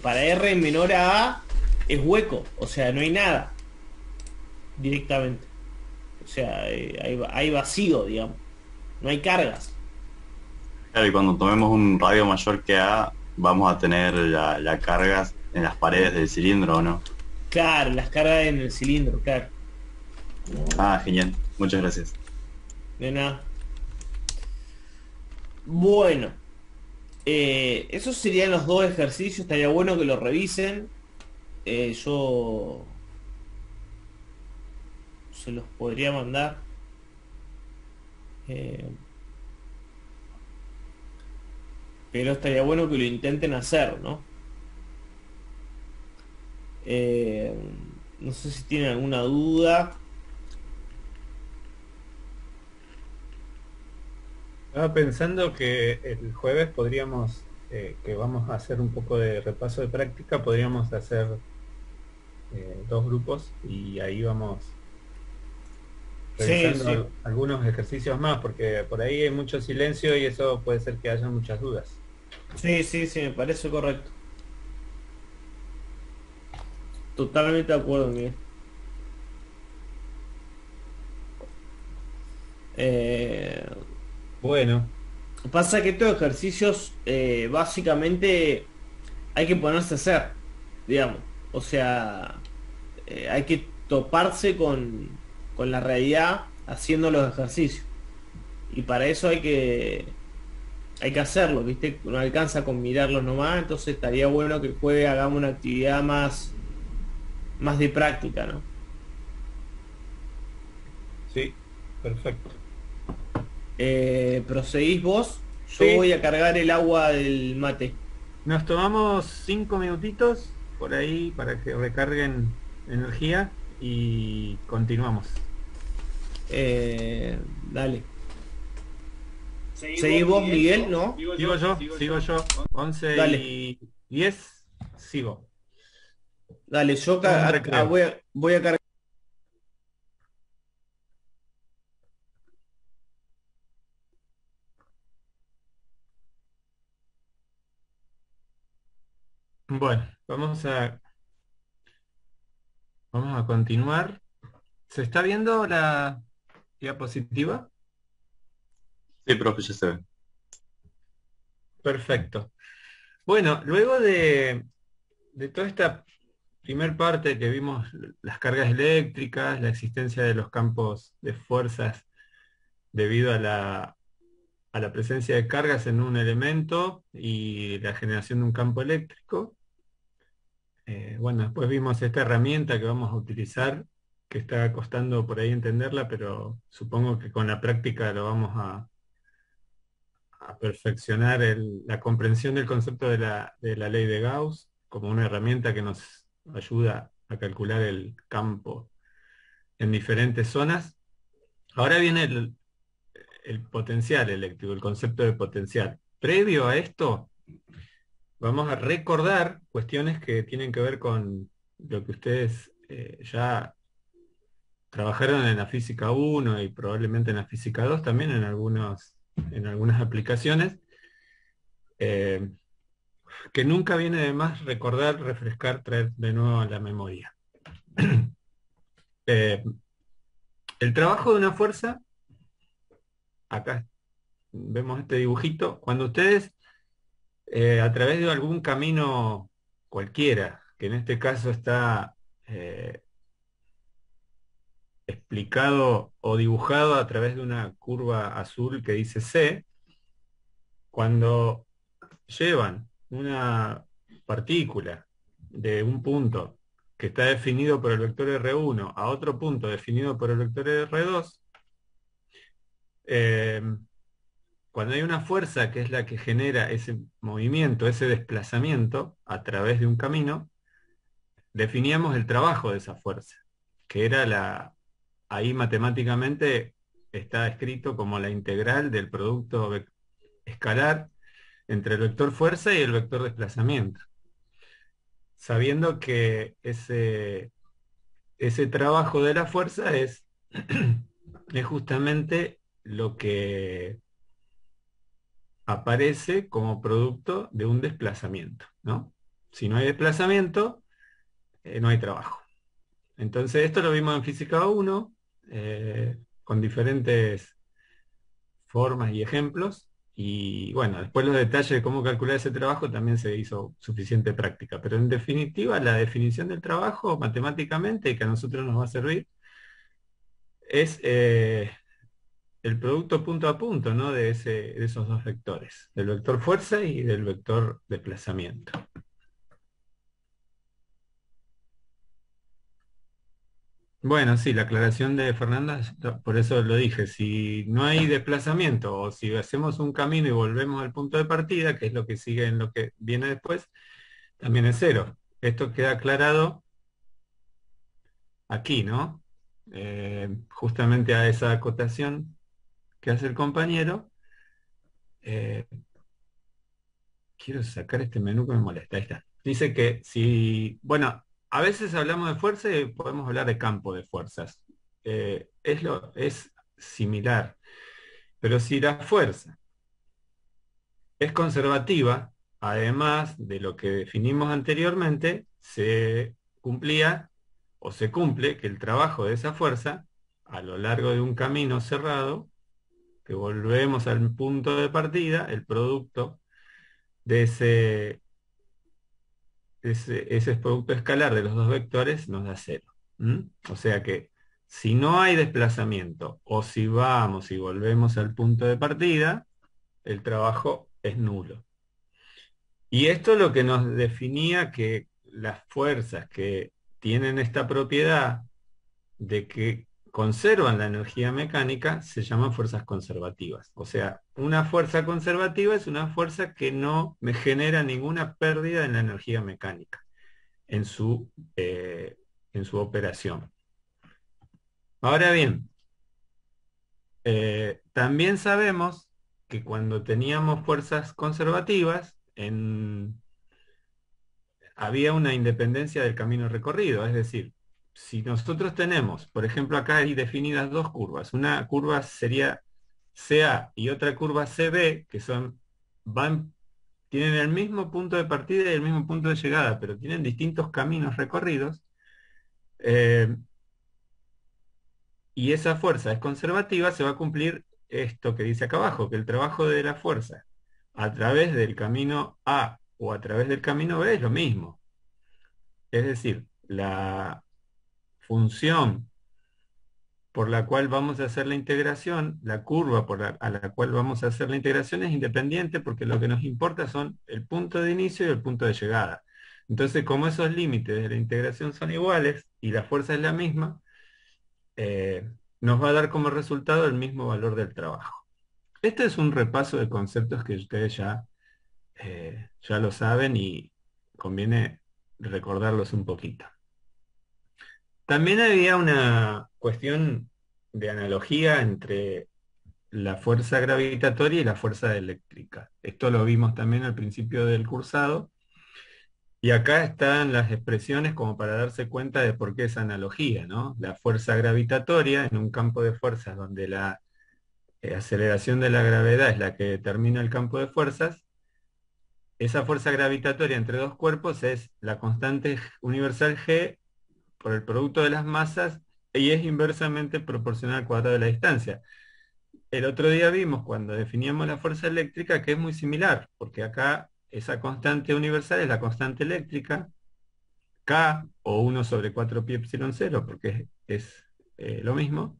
S1: para R menor a A es hueco. O sea, no hay nada. Directamente. O sea, hay vacío, digamos. No hay cargas.
S6: Claro, y cuando tomemos un radio mayor que A, vamos a tener la carga en las paredes del cilindro, ¿o no?
S1: Claro, las cargas en el cilindro, claro.
S6: Ah, genial. Muchas gracias.
S1: De nada. Bueno. Esos serían los dos ejercicios. Estaría bueno que lo revisen. Yo se los podría mandar. Pero estaría bueno que lo intenten hacer, ¿no? No sé si tienen alguna duda.
S2: Estaba pensando que el jueves podríamos, que vamos a hacer un poco de repaso de práctica, podríamos hacer 2 grupos y ahí vamos revisando
S1: Sí.
S2: algunos ejercicios más, porque por ahí hay mucho silencio y eso puede ser que haya muchas dudas.
S1: Sí, me parece correcto. Totalmente de acuerdo, Miguel. Eh,
S2: Bueno,
S1: Pasa que estos ejercicios básicamente hay que ponerse a hacer, digamos. O sea, hay que toparse con la realidad haciendo los ejercicios. Y para eso hay que hacerlo, ¿viste? No alcanza con mirarlos nomás, entonces estaría bueno que el jueves hagamos una actividad más de práctica, ¿no?
S2: sí, perfecto.
S1: Proseguís vos, yo
S2: Sí,
S1: voy a cargar el agua del mate.
S2: nos tomamos 5 minutitos por ahí para que recarguen energía y continuamos.
S1: Dale. ¿Seguís vos, Miguel? ¿No?
S2: Sigo yo, 11
S1: Dale,
S2: y 10 sigo.
S1: dale, yo
S2: Hacemos un recreo.
S1: voy a cargar.
S2: Bueno, vamos a continuar. ¿Se está viendo la diapositiva?
S6: Sí, profe, ya se ve.
S2: Perfecto. Bueno, luego de toda esta primer parte que vimos las cargas eléctricas, la existencia de los campos de fuerzas debido a la presencia de cargas en un elemento y la generación de un campo eléctrico. Bueno, después vimos esta herramienta que vamos a utilizar, que está costando por ahí entenderla, pero supongo que con la práctica lo vamos a perfeccionar la comprensión del concepto de la ley de Gauss como una herramienta que nos ayuda a calcular el campo en diferentes zonas. Ahora viene el potencial eléctrico, el concepto de potencial. Previo a esto, vamos a recordar cuestiones que tienen que ver con lo que ustedes ya trabajaron en la física 1 y probablemente en la física 2 también en algunas aplicaciones, eh, que nunca viene de más recordar, refrescar, traer de nuevo a la memoria. Eh, el trabajo de una fuerza, acá vemos este dibujito, cuando ustedes a través de algún camino cualquiera, que en este caso está explicado o dibujado a través de una curva azul que dice C, cuando llevan una partícula de un punto que está definido por el vector R1 a otro punto definido por el vector R2, eh, cuando hay una fuerza que es la que genera ese movimiento, ese desplazamiento a través de un camino, definíamos el trabajo de esa fuerza, que era ahí matemáticamente está escrito como la integral del producto escalar entre el vector fuerza y el vector desplazamiento, sabiendo que ese trabajo de la fuerza es justamente lo que aparece como producto de un desplazamiento, ¿no? Si no hay desplazamiento, no hay trabajo. Entonces, esto lo vimos en física 1, con diferentes formas y ejemplos. Y bueno, después los detalles de cómo calcular ese trabajo también se hizo suficiente práctica. Pero en definitiva, la definición del trabajo matemáticamente, que a nosotros nos va a servir, es el producto punto a punto, ¿no? De esos dos vectores, del vector fuerza y del vector desplazamiento. Bueno, sí, la aclaración de Fernanda, por eso lo dije, si no hay desplazamiento o si hacemos un camino y volvemos al punto de partida, que es lo que sigue en lo que viene después, también es cero. Esto queda aclarado aquí, ¿no? Justamente a esa acotación que hace el compañero. eh, Quiero sacar este menú que me molesta. Ahí está. Dice que si, bueno, a veces hablamos de fuerza y podemos hablar de campo de fuerzas. Es similar. Pero si la fuerza es conservativa, además de lo que definimos anteriormente, se cumplía o se cumple que el trabajo de esa fuerza a lo largo de un camino cerrado que volvemos al punto de partida, el producto de ese producto escalar de los dos vectores nos da cero. O sea que si no hay desplazamiento o si vamos y volvemos al punto de partida, el trabajo es nulo. Y esto es lo que nos definía que las fuerzas que tienen esta propiedad de que conservan la energía mecánica se llaman fuerzas conservativas. O sea, una fuerza conservativa es una fuerza que no me genera ninguna pérdida en la energía mecánica, en su operación. Ahora bien, también sabemos que cuando teníamos fuerzas conservativas, había una independencia del camino recorrido, es decir, si nosotros tenemos, por ejemplo, acá hay definidas dos curvas, una curva sería CA y otra curva CB, que tienen el mismo punto de partida y el mismo punto de llegada, pero tienen distintos caminos recorridos, y esa fuerza es conservativa, se va a cumplir esto que dice acá abajo, que el trabajo de la fuerza a través del camino A o a través del camino B es lo mismo. Es decir, la función por la cual vamos a hacer la integración, la curva a la cual vamos a hacer la integración es independiente porque lo que nos importa son el punto de inicio y el punto de llegada. Entonces, como esos límites de la integración son iguales y la fuerza es la misma, nos va a dar como resultado el mismo valor del trabajo. Este es un repaso de conceptos que ustedes ya lo saben y conviene recordarlos un poquito. También había una cuestión de analogía entre la fuerza gravitatoria y la fuerza eléctrica. Esto lo vimos también al principio del cursado. Y acá están las expresiones como para darse cuenta de por qué esa analogía, ¿no? La fuerza gravitatoria en un campo de fuerzas donde la aceleración de la gravedad es la que determina el campo de fuerzas. Esa fuerza gravitatoria entre dos cuerpos es la constante universal G por el producto de las masas y es inversamente proporcional al cuadrado de la distancia. El otro día vimos cuando definíamos la fuerza eléctrica que es muy similar, porque acá esa constante universal es la constante eléctrica, K o 1 sobre 4 pi epsilon 0, porque es lo mismo.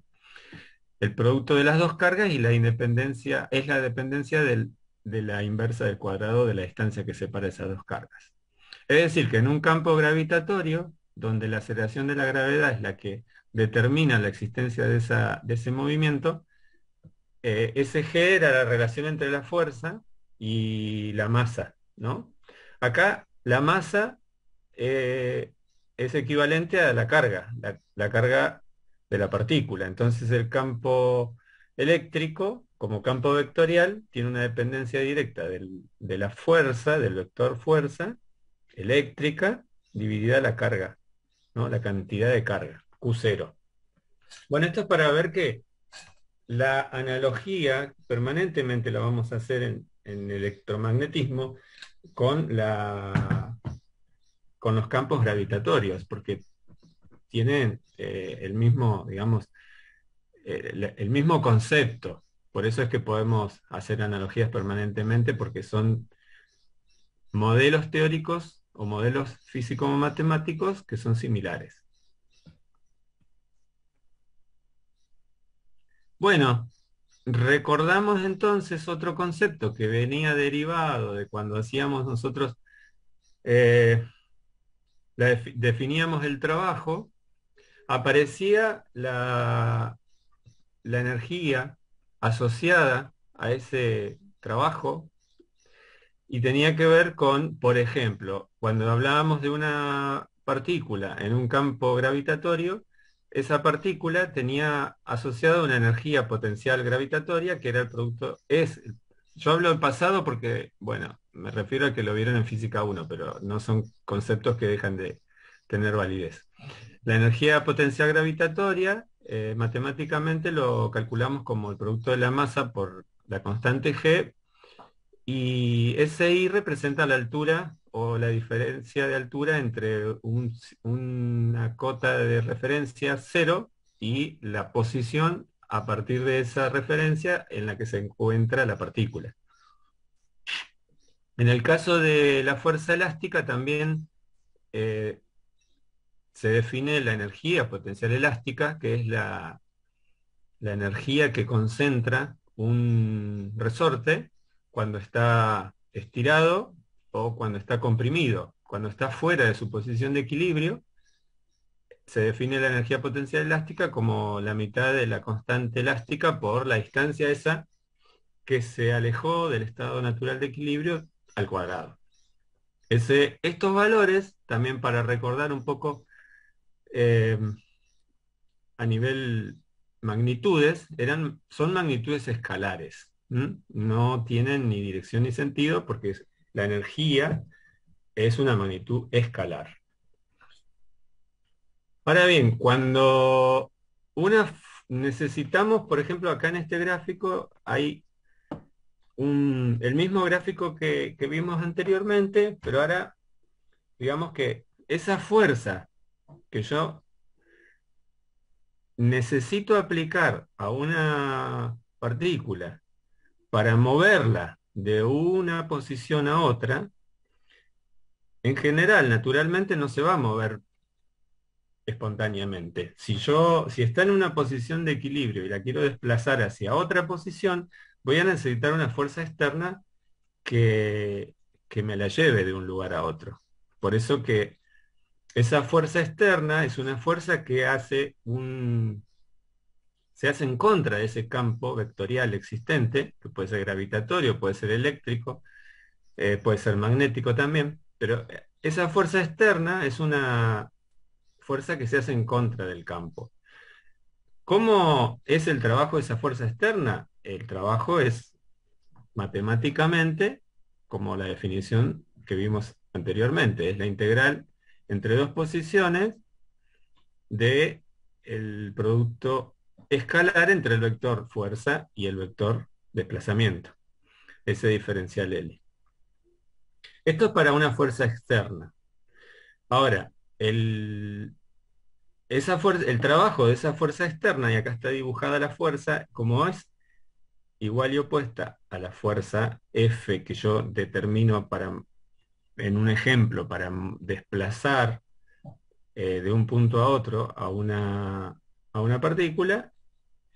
S2: El producto de las dos cargas y la independencia es la dependencia de la inversa del cuadrado de la distancia que separa esas dos cargas. Es decir, que en un campo gravitatorio, donde la aceleración de la gravedad es la que determina la existencia de ese movimiento, ese G era la relación entre la fuerza y la masa, ¿no? Acá la masa es equivalente a la carga, la carga de la partícula. Entonces el campo eléctrico, como campo vectorial, tiene una dependencia directa de la fuerza, del vector fuerza eléctrica, dividida la carga, ¿no? La cantidad de carga, Q0. Bueno, esto es para ver que la analogía permanentemente la vamos a hacer en electromagnetismo con los campos gravitatorios, porque tienen el mismo, digamos, el mismo concepto. Por eso es que podemos hacer analogías permanentemente, porque son modelos teóricos o modelos físico-matemáticos que son similares. Bueno, recordamos entonces otro concepto que venía derivado de cuando hacíamos nosotros, definíamos el trabajo, aparecía la energía asociada a ese trabajo y tenía que ver con, por ejemplo, cuando hablábamos de una partícula en un campo gravitatorio, esa partícula tenía asociada una energía potencial gravitatoria que era el producto, yo hablo del pasado porque, bueno, me refiero a que lo vieron en física 1, pero no son conceptos que dejan de tener validez. La energía potencial gravitatoria, matemáticamente lo calculamos como el producto de la masa por la constante G, y SI representa la altura o la diferencia de altura entre una cota de referencia 0 y la posición a partir de esa referencia en la que se encuentra la partícula. En el caso de la fuerza elástica también se define la energía potencial elástica, que es la energía que concentra un resorte cuando está estirado o cuando está comprimido. Cuando está fuera de su posición de equilibrio, se define la energía potencial elástica como la mitad de la constante elástica por la distancia esa que se alejó del estado natural de equilibrio al cuadrado. Estos valores, también para recordar un poco a nivel magnitudes, son magnitudes escalares. No tienen ni dirección ni sentido porque la energía es una magnitud escalar. Ahora bien, cuando necesitamos, por ejemplo, acá en este gráfico hay el mismo gráfico que vimos anteriormente, pero ahora digamos que esa fuerza que yo necesito aplicar a una partícula para moverla de una posición a otra, en general, naturalmente no se va a mover espontáneamente. Si está en una posición de equilibrio y la quiero desplazar hacia otra posición, voy a necesitar una fuerza externa que, que me la lleve de un lugar a otro. Por eso que esa fuerza externa es una fuerza que se hace en contra de ese campo vectorial existente, que puede ser gravitatorio, puede ser eléctrico, puede ser magnético también, pero esa fuerza externa es una fuerza que se hace en contra del campo. ¿Cómo es el trabajo de esa fuerza externa? El trabajo es matemáticamente, como la definición que vimos anteriormente, es la integral entre dos posiciones de el producto escalar entre el vector fuerza y el vector desplazamiento, ese diferencial L. Esto es para una fuerza externa. Ahora, el trabajo de esa fuerza externa, y acá está dibujada la fuerza, como es igual y opuesta a la fuerza F que yo determino en un ejemplo, para desplazar de un punto a otro a una partícula,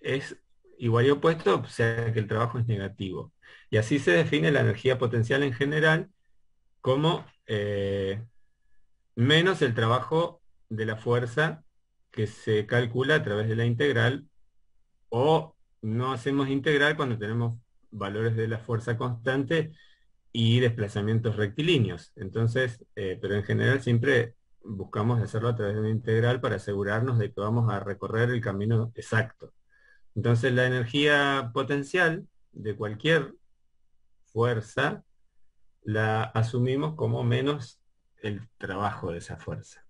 S2: es igual y opuesto, o sea que el trabajo es negativo. Y así se define la energía potencial en general como menos el trabajo de la fuerza que se calcula a través de la integral, o no hacemos integral cuando tenemos valores de la fuerza constante y desplazamientos rectilíneos. Entonces, pero en general siempre buscamos hacerlo a través de una integral para asegurarnos de que vamos a recorrer el camino exacto. Entonces, la energía potencial de cualquier fuerza la asumimos como menos el trabajo de esa fuerza.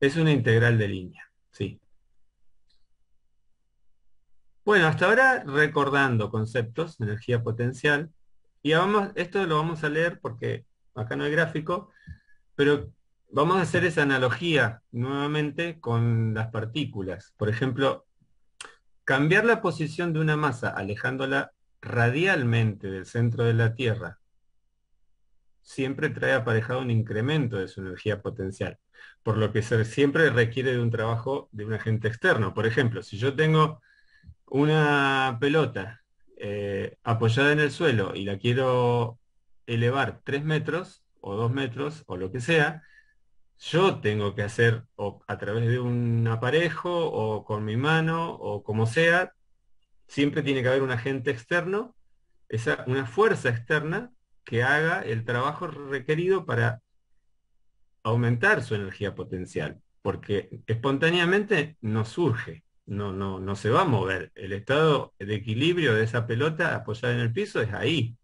S2: Es una integral de línea, sí. Bueno, hasta ahora recordando conceptos, energía potencial, y esto lo vamos a leer porque acá no hay gráfico, pero vamos a hacer esa analogía nuevamente con las partículas. Por ejemplo, cambiar la posición de una masa alejándola radialmente del centro de la Tierra siempre trae aparejado un incremento de su energía potencial, por lo que siempre requiere de un trabajo de un agente externo. Por ejemplo, si yo tengo una pelota apoyada en el suelo y la quiero elevar 3 metros o 2 metros o lo que sea, yo tengo que hacer o a través de un aparejo o con mi mano o como sea, siempre tiene que haber un agente externo, una fuerza externa que haga el trabajo requerido para aumentar su energía potencial, porque espontáneamente no surge, no se va a mover. El estado de equilibrio de esa pelota apoyada en el piso es ahí.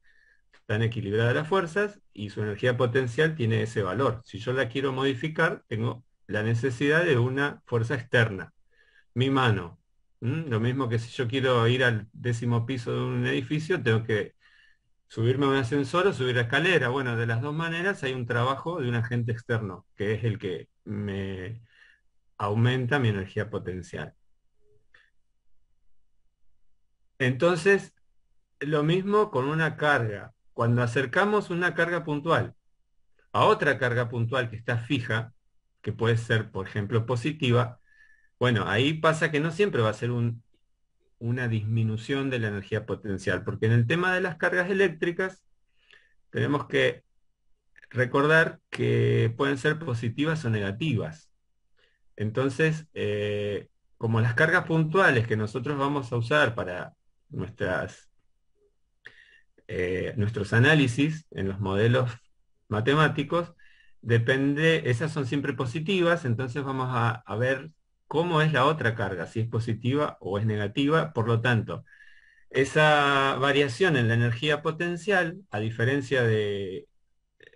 S2: Están equilibradas las fuerzas y su energía potencial tiene ese valor. Si yo la quiero modificar, tengo la necesidad de una fuerza externa. Mi mano. Lo mismo que si yo quiero ir al 10º piso de un edificio, tengo que subirme a un ascensor o subir a escalera. Bueno, de las dos maneras hay un trabajo de un agente externo, que es el que me aumenta mi energía potencial. Entonces, lo mismo con una carga. Cuando acercamos una carga puntual a otra carga puntual que está fija, que puede ser, por ejemplo, positiva, bueno, ahí pasa que no siempre va a ser una disminución de la energía potencial, porque en el tema de las cargas eléctricas tenemos que recordar que pueden ser positivas o negativas. Entonces, como las cargas puntuales que nosotros vamos a usar para nuestros análisis en los modelos matemáticos, esas son siempre positivas, entonces vamos a ver cómo es la otra carga, si es positiva o es negativa. Por lo tanto, esa variación en la energía potencial, a diferencia de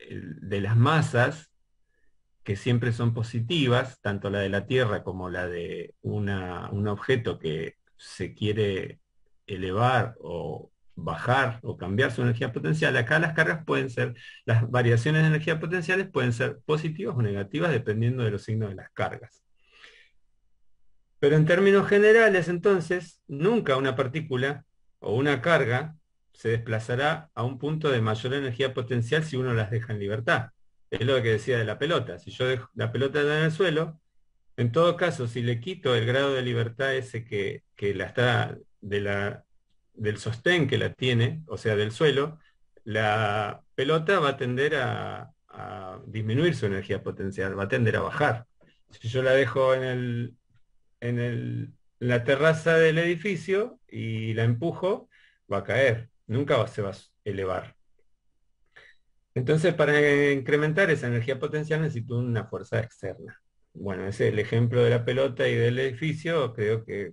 S2: las masas, que siempre son positivas, tanto la de la Tierra como la de un objeto que se quiere elevar o bajar o cambiar su energía potencial, acá las cargas pueden ser, las variaciones de energía potenciales pueden ser positivas o negativas dependiendo de los signos de las cargas. Pero en términos generales, entonces, nunca una partícula o una carga se desplazará a un punto de mayor energía potencial si uno las deja en libertad. Es lo que decía de la pelota. Si yo dejo la pelota en el suelo, en todo caso, si le quito el grado de libertad ese que la está del sostén que la tiene, o sea, del suelo, la pelota va a tender a disminuir su energía potencial, va a tender a bajar. Si yo la dejo en la terraza del edificio y la empujo, va a caer, nunca se va a elevar. Entonces, para incrementar esa energía potencial necesito una fuerza externa. Bueno, ese es el ejemplo de la pelota y del edificio, creo que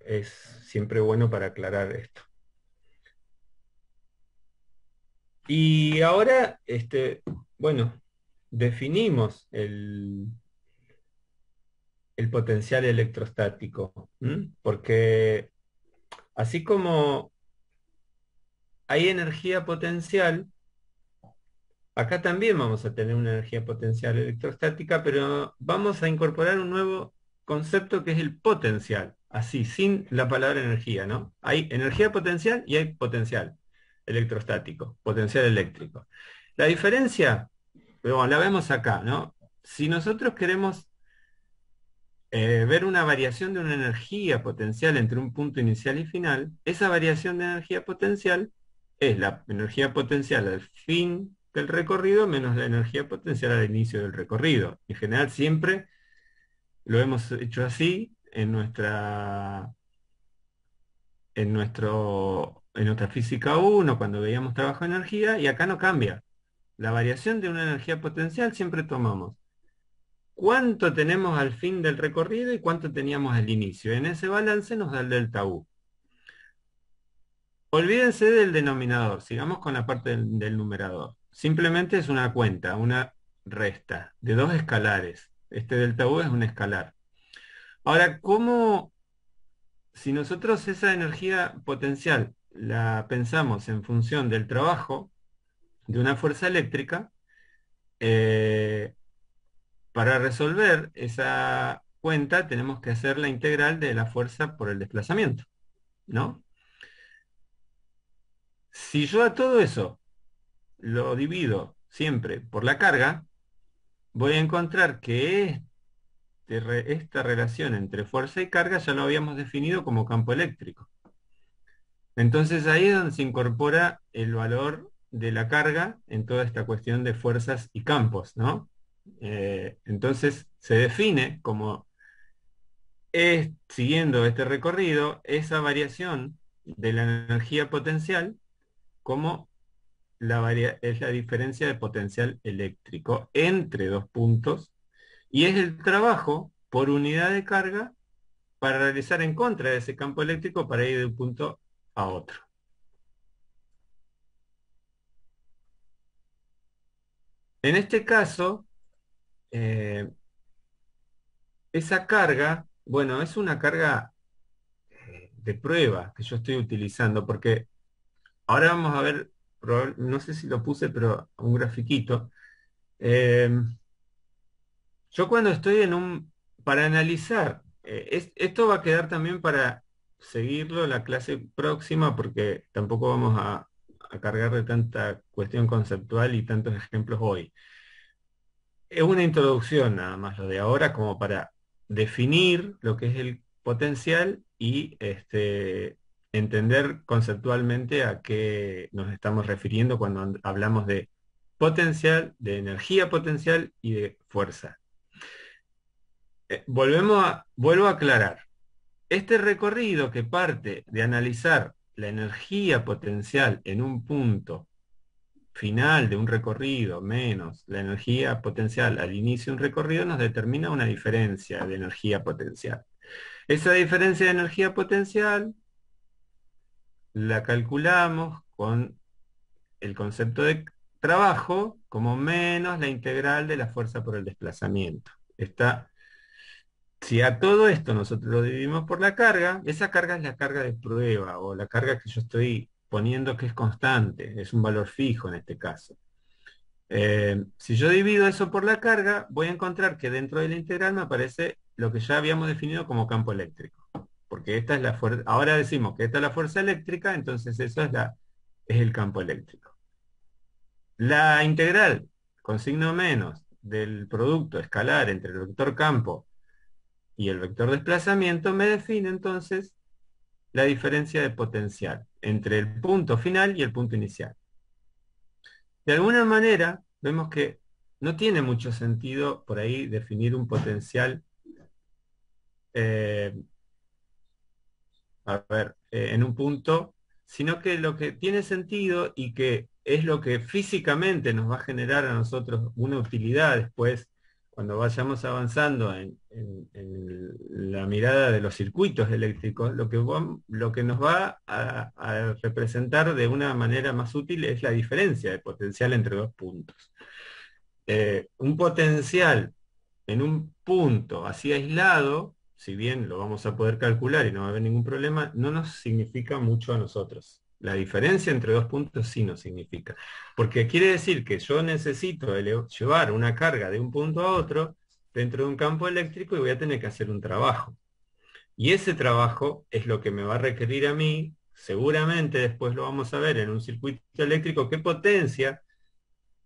S2: es siempre bueno para aclarar esto. Y ahora, bueno, definimos el potencial electrostático, porque así como hay energía potencial, acá también vamos a tener una energía potencial electrostática, pero vamos a incorporar un nuevo concepto que es el potencial, así, sin la palabra energía, ¿no? Hay energía potencial y hay potencial electrostático, potencial eléctrico. La diferencia, bueno, la vemos acá, ¿no? Si nosotros queremos ver una variación de una energía potencial entre un punto inicial y final, esa variación de energía potencial es la energía potencial al fin del recorrido menos la energía potencial al inicio del recorrido. En general siempre lo hemos hecho así en nuestra física 1 cuando veíamos trabajo de energía, y acá no cambia. La variación de una energía potencial siempre tomamos cuánto tenemos al fin del recorrido y cuánto teníamos al inicio. En ese balance nos da el delta U. Olvídense del denominador, sigamos con la parte del numerador. Simplemente es una cuenta, una resta de dos escalares. Este delta U es un escalar. Ahora, si nosotros esa energía potencial la pensamos en función del trabajo de una fuerza eléctrica, para resolver esa cuenta tenemos que hacer la integral de la fuerza por el desplazamiento, ¿no? Si yo a todo eso lo divido siempre por la carga, voy a encontrar que esta relación entre fuerza y carga ya lo habíamos definido como campo eléctrico. Entonces ahí es donde se incorpora el valor de la carga en toda esta cuestión de fuerzas y campos, ¿no? Entonces se define como siguiendo este recorrido, esa variación de la energía potencial como es la diferencia de potencial eléctrico entre dos puntos, y es el trabajo por unidad de carga para realizar en contra de ese campo eléctrico para ir de un punto a otro. En este caso, esa carga, bueno, es una carga de prueba que yo estoy utilizando, porque ahora vamos a ver, no sé si lo puse, pero un grafiquito. Yo cuando estoy para analizar, esto va a quedar también para seguirlo la clase próxima porque tampoco vamos a cargar de tanta cuestión conceptual y tantos ejemplos hoy. Es una introducción nada más lo de ahora como para definir lo que es el potencial y entender conceptualmente a qué nos estamos refiriendo cuando hablamos de potencial, de energía potencial y de fuerza. Vuelvo a aclarar. Este recorrido que parte de analizar la energía potencial en un punto final de un recorrido menos la energía potencial al inicio de un recorrido nos determina una diferencia de energía potencial. Esa diferencia de energía potencial la calculamos con el concepto de trabajo como menos la integral de la fuerza por el desplazamiento. Si a todo esto nosotros lo dividimos por la carga, esa carga es la carga de prueba o la carga que yo estoy poniendo que es constante, es un valor fijo en este caso. Si yo divido eso por la carga, voy a encontrar que dentro de la integral me aparece lo que ya habíamos definido como campo eléctrico. Porque esta es la fuerza, ahora decimos que esta es la fuerza eléctrica, entonces eso es el campo eléctrico. La integral con signo menos del producto escalar entre el vector campo y el vector desplazamiento me define entonces la diferencia de potencial entre el punto final y el punto inicial. De alguna manera, vemos que no tiene mucho sentido por ahí definir un potencial en un punto, sino que lo que tiene sentido y que es lo que físicamente nos va a generar a nosotros una utilidad después, cuando vayamos avanzando en la mirada de los circuitos eléctricos, lo que nos va a representar de una manera más útil es la diferencia de potencial entre dos puntos. Un potencial en un punto así aislado, si bien lo vamos a poder calcular y no va a haber ningún problema, no nos significa mucho a nosotros. La diferencia entre dos puntos sí nos significa. Porque quiere decir que yo necesito llevar una carga de un punto a otro dentro de un campo eléctrico y voy a tener que hacer un trabajo. Y ese trabajo es lo que me va a requerir a mí, seguramente después lo vamos a ver en un circuito eléctrico, qué potencia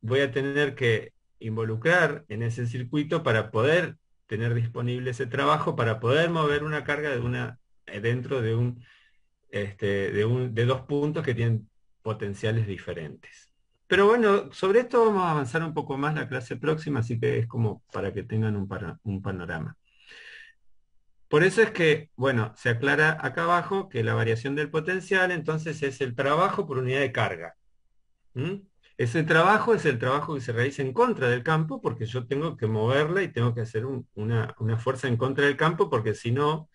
S2: voy a tener que involucrar en ese circuito para poder tener disponible ese trabajo, para poder mover una carga dentro de dos puntos que tienen potenciales diferentes. Pero bueno, sobre esto vamos a avanzar un poco más la clase próxima, así que es como para que tengan un panorama. Por eso es que, bueno, se aclara acá abajo que la variación del potencial entonces es el trabajo por unidad de carga. Ese trabajo es el trabajo que se realiza en contra del campo porque yo tengo que moverla y tengo que hacer una fuerza en contra del campo porque si no,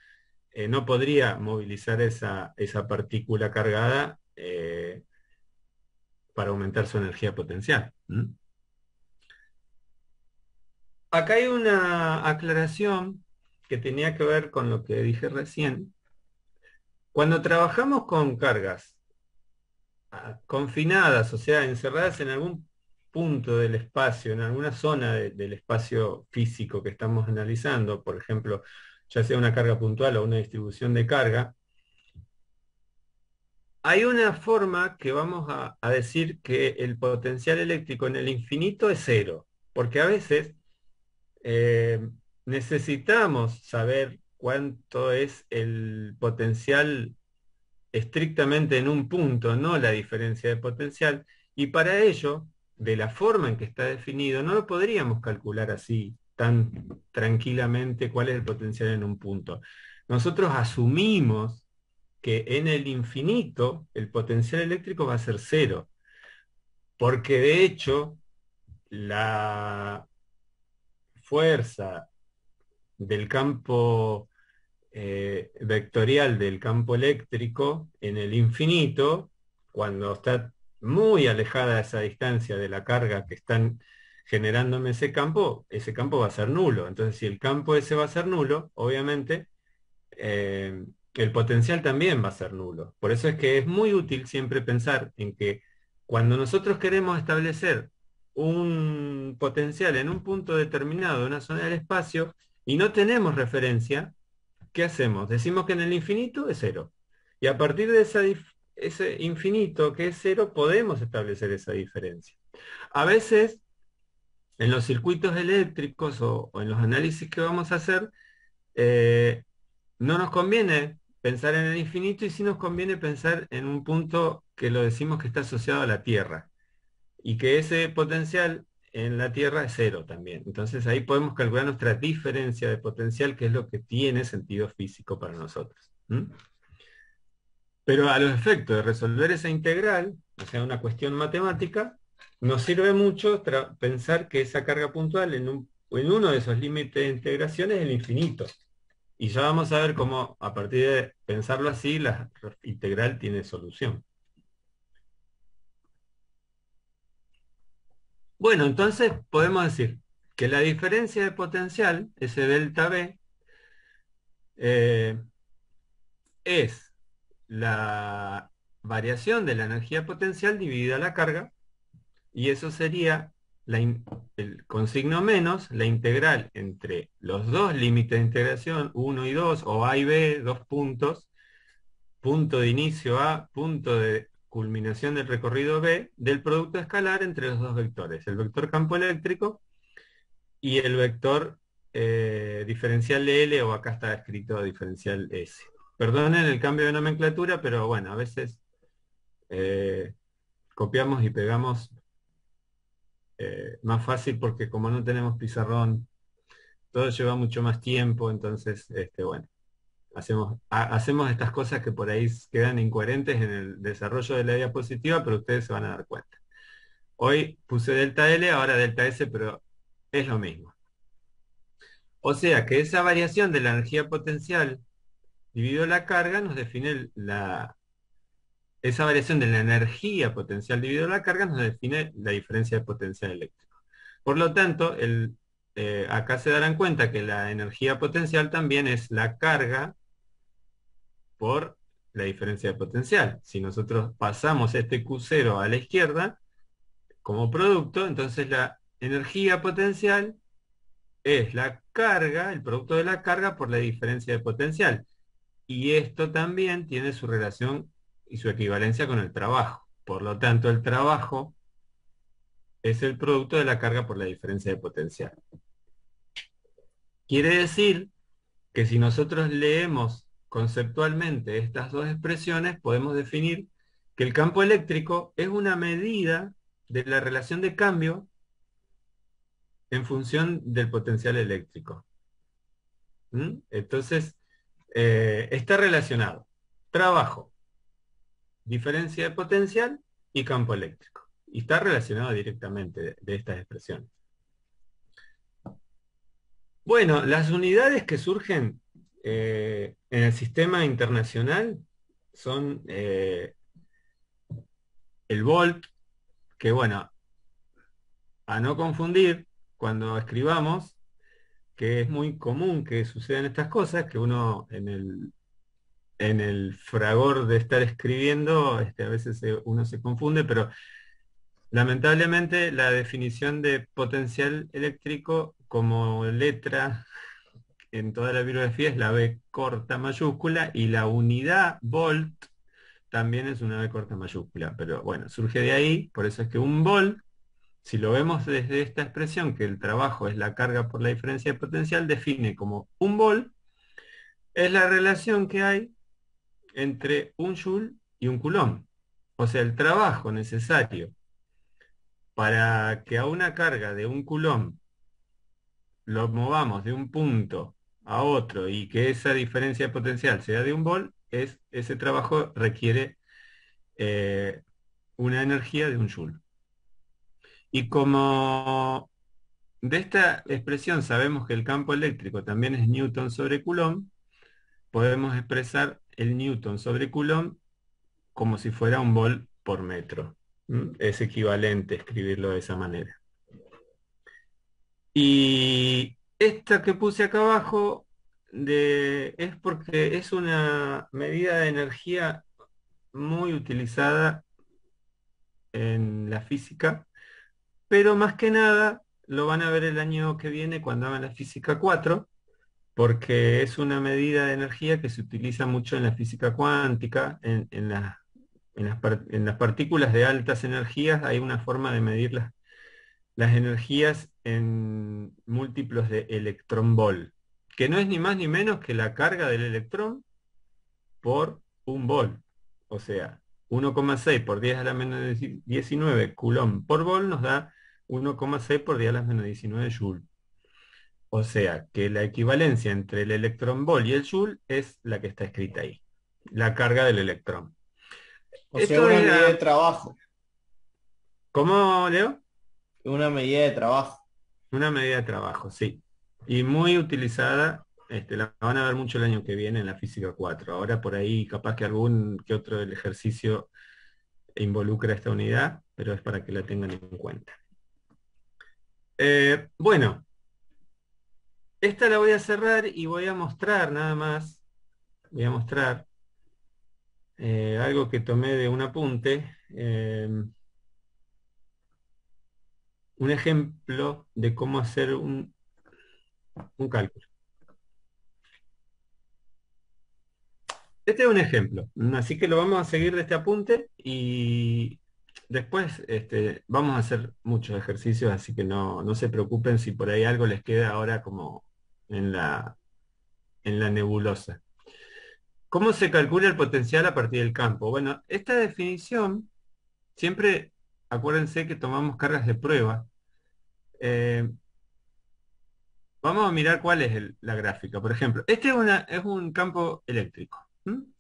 S2: no podría movilizar esa partícula cargada para aumentar su energía potencial. Acá hay una aclaración que tenía que ver con lo que dije recién. Cuando trabajamos con cargas confinadas, o sea, encerradas en algún punto del espacio, en alguna zona del espacio físico que estamos analizando, por ejemplo, ya sea una carga puntual o una distribución de carga, hay una forma que vamos a decir que el potencial eléctrico en el infinito es cero, porque a veces necesitamos saber cuánto es el potencial estrictamente en un punto, no la diferencia de potencial, y para ello, de la forma en que está definido, no lo podríamos calcular así tan tranquilamente cuál es el potencial en un punto. Nosotros asumimos que en el infinito el potencial eléctrico va a ser cero, porque de hecho la fuerza del campo vectorial del campo eléctrico en el infinito, cuando está muy alejada esa distancia de la carga que están generándome ese campo va a ser nulo. Entonces, si el campo ese va a ser nulo, obviamente el potencial también va a ser nulo. Por eso es que es muy útil siempre pensar en que cuando nosotros queremos establecer un potencial en un punto determinado de una zona del espacio y no tenemos referencia, ¿qué hacemos? Decimos que en el infinito es cero. Y a partir de ese infinito que es cero, podemos establecer esa diferencia. A veces, en los circuitos eléctricos o en los análisis que vamos a hacer, no nos conviene pensar en el infinito y sí nos conviene pensar en un punto que lo decimos que está asociado a la Tierra y que ese potencial en la Tierra es cero también. Entonces ahí podemos calcular nuestra diferencia de potencial, que es lo que tiene sentido físico para nosotros. Pero a los efectos de resolver esa integral, o sea, una cuestión matemática, nos sirve mucho pensar que esa carga puntual en uno de esos límites de integración es el infinito. Y ya vamos a ver cómo, a partir de pensarlo así, la integral tiene solución. Bueno, entonces podemos decir que la diferencia de potencial, ese delta B, es la variación de la energía potencial dividida la carga, y eso sería con signo menos la integral entre los dos límites de integración, 1 y 2, o A y B, dos puntos, punto de inicio A, punto de culminación del recorrido B, del producto escalar entre los dos vectores, el vector campo eléctrico y el vector diferencial de L, o acá está escrito diferencial S. Perdonen el cambio de nomenclatura, pero bueno, a veces copiamos y pegamos más fácil porque como no tenemos pizarrón, todo lleva mucho más tiempo, entonces, bueno, hacemos estas cosas que por ahí quedan incoherentes en el desarrollo de la diapositiva, pero ustedes se van a dar cuenta. Hoy puse delta L, ahora delta S, pero es lo mismo. O sea que esa variación de la energía potencial dividido la carga nos define esa variación de la energía potencial dividido la carga nos define la diferencia de potencial eléctrico. Por lo tanto, acá se darán cuenta que la energía potencial también es la carga por la diferencia de potencial. Si nosotros pasamos este Q0 a la izquierda como producto, entonces la energía potencial es la carga, el producto de la carga por la diferencia de potencial. Y esto también tiene su relación y su equivalencia con el trabajo. Por lo tanto, el trabajo es el producto de la carga por la diferencia de potencial. Quiere decir que si nosotros leemos conceptualmente estas dos expresiones, podemos definir que el campo eléctrico es una medida de la relación de cambio en función del potencial eléctrico. Entonces, está relacionado trabajo, diferencia de potencial y campo eléctrico. Y está relacionado directamente de estas expresiones. Bueno, las unidades que surgen en el sistema internacional son el volt, que bueno, a no confundir cuando escribamos, que es muy común que sucedan estas cosas, que uno en el fragor de estar escribiendo, a veces uno se confunde, pero lamentablemente la definición de potencial eléctrico como letra en toda la bibliografía es la B corta mayúscula, y la unidad volt también es una B corta mayúscula, pero bueno, surge de ahí. Por eso es que un volt, si lo vemos desde esta expresión, que el trabajo es la carga por la diferencia de potencial, define como un volt es la relación que hay entre un joule y un coulomb. O sea, el trabajo necesario para que a una carga de un coulomb lo movamos de un punto a otro y que esa diferencia de potencial sea de un volt, ese trabajo requiere una energía de un joule. Y como de esta expresión sabemos que el campo eléctrico también es Newton sobre Coulomb, podemos expresar el Newton sobre Coulomb como si fuera un volt por metro. Es equivalente escribirlo de esa manera. Y esta que puse acá abajo es porque es una medida de energía muy utilizada en la física, pero más que nada lo van a ver el año que viene cuando hagan la física 4, porque es una medida de energía que se utiliza mucho en la física cuántica, en las partículas de altas energías hay una forma de medir las energías en múltiplos de electrón-volt, que no es ni más ni menos que la carga del electrón por un volt. O sea, 1,6 por 10 a la menos 19 coulomb por volt nos da 1,6 por 10 a la menos 19 joule. O sea, que la equivalencia entre el electrón volt y el joule es la que está escrita ahí, la carga del electrón.
S1: O sea,
S2: Esto
S1: una
S2: es
S1: medida de trabajo.
S2: ¿Cómo, Leo?
S1: Una medida de trabajo.
S2: Una medida de trabajo, sí. Y muy utilizada, la van a ver mucho el año que viene en la física 4. Ahora por ahí capaz que algún que otro del ejercicio involucra esta unidad, pero es para que la tengan en cuenta. Bueno, esta la voy a cerrar y voy a mostrar nada más, voy a mostrar algo que tomé de un apunte, un ejemplo de cómo hacer un cálculo. Este es un ejemplo, así que lo vamos a seguir de este apunte y después vamos a hacer muchos ejercicios, así que no se preocupen si por ahí algo les queda ahora como en la nebulosa. ¿Cómo se calcula el potencial a partir del campo? Bueno, esta definición, siempre acuérdense que tomamos cargas de prueba. Eh, Vamos a mirar cuál es la gráfica. Por ejemplo, este es un campo eléctrico.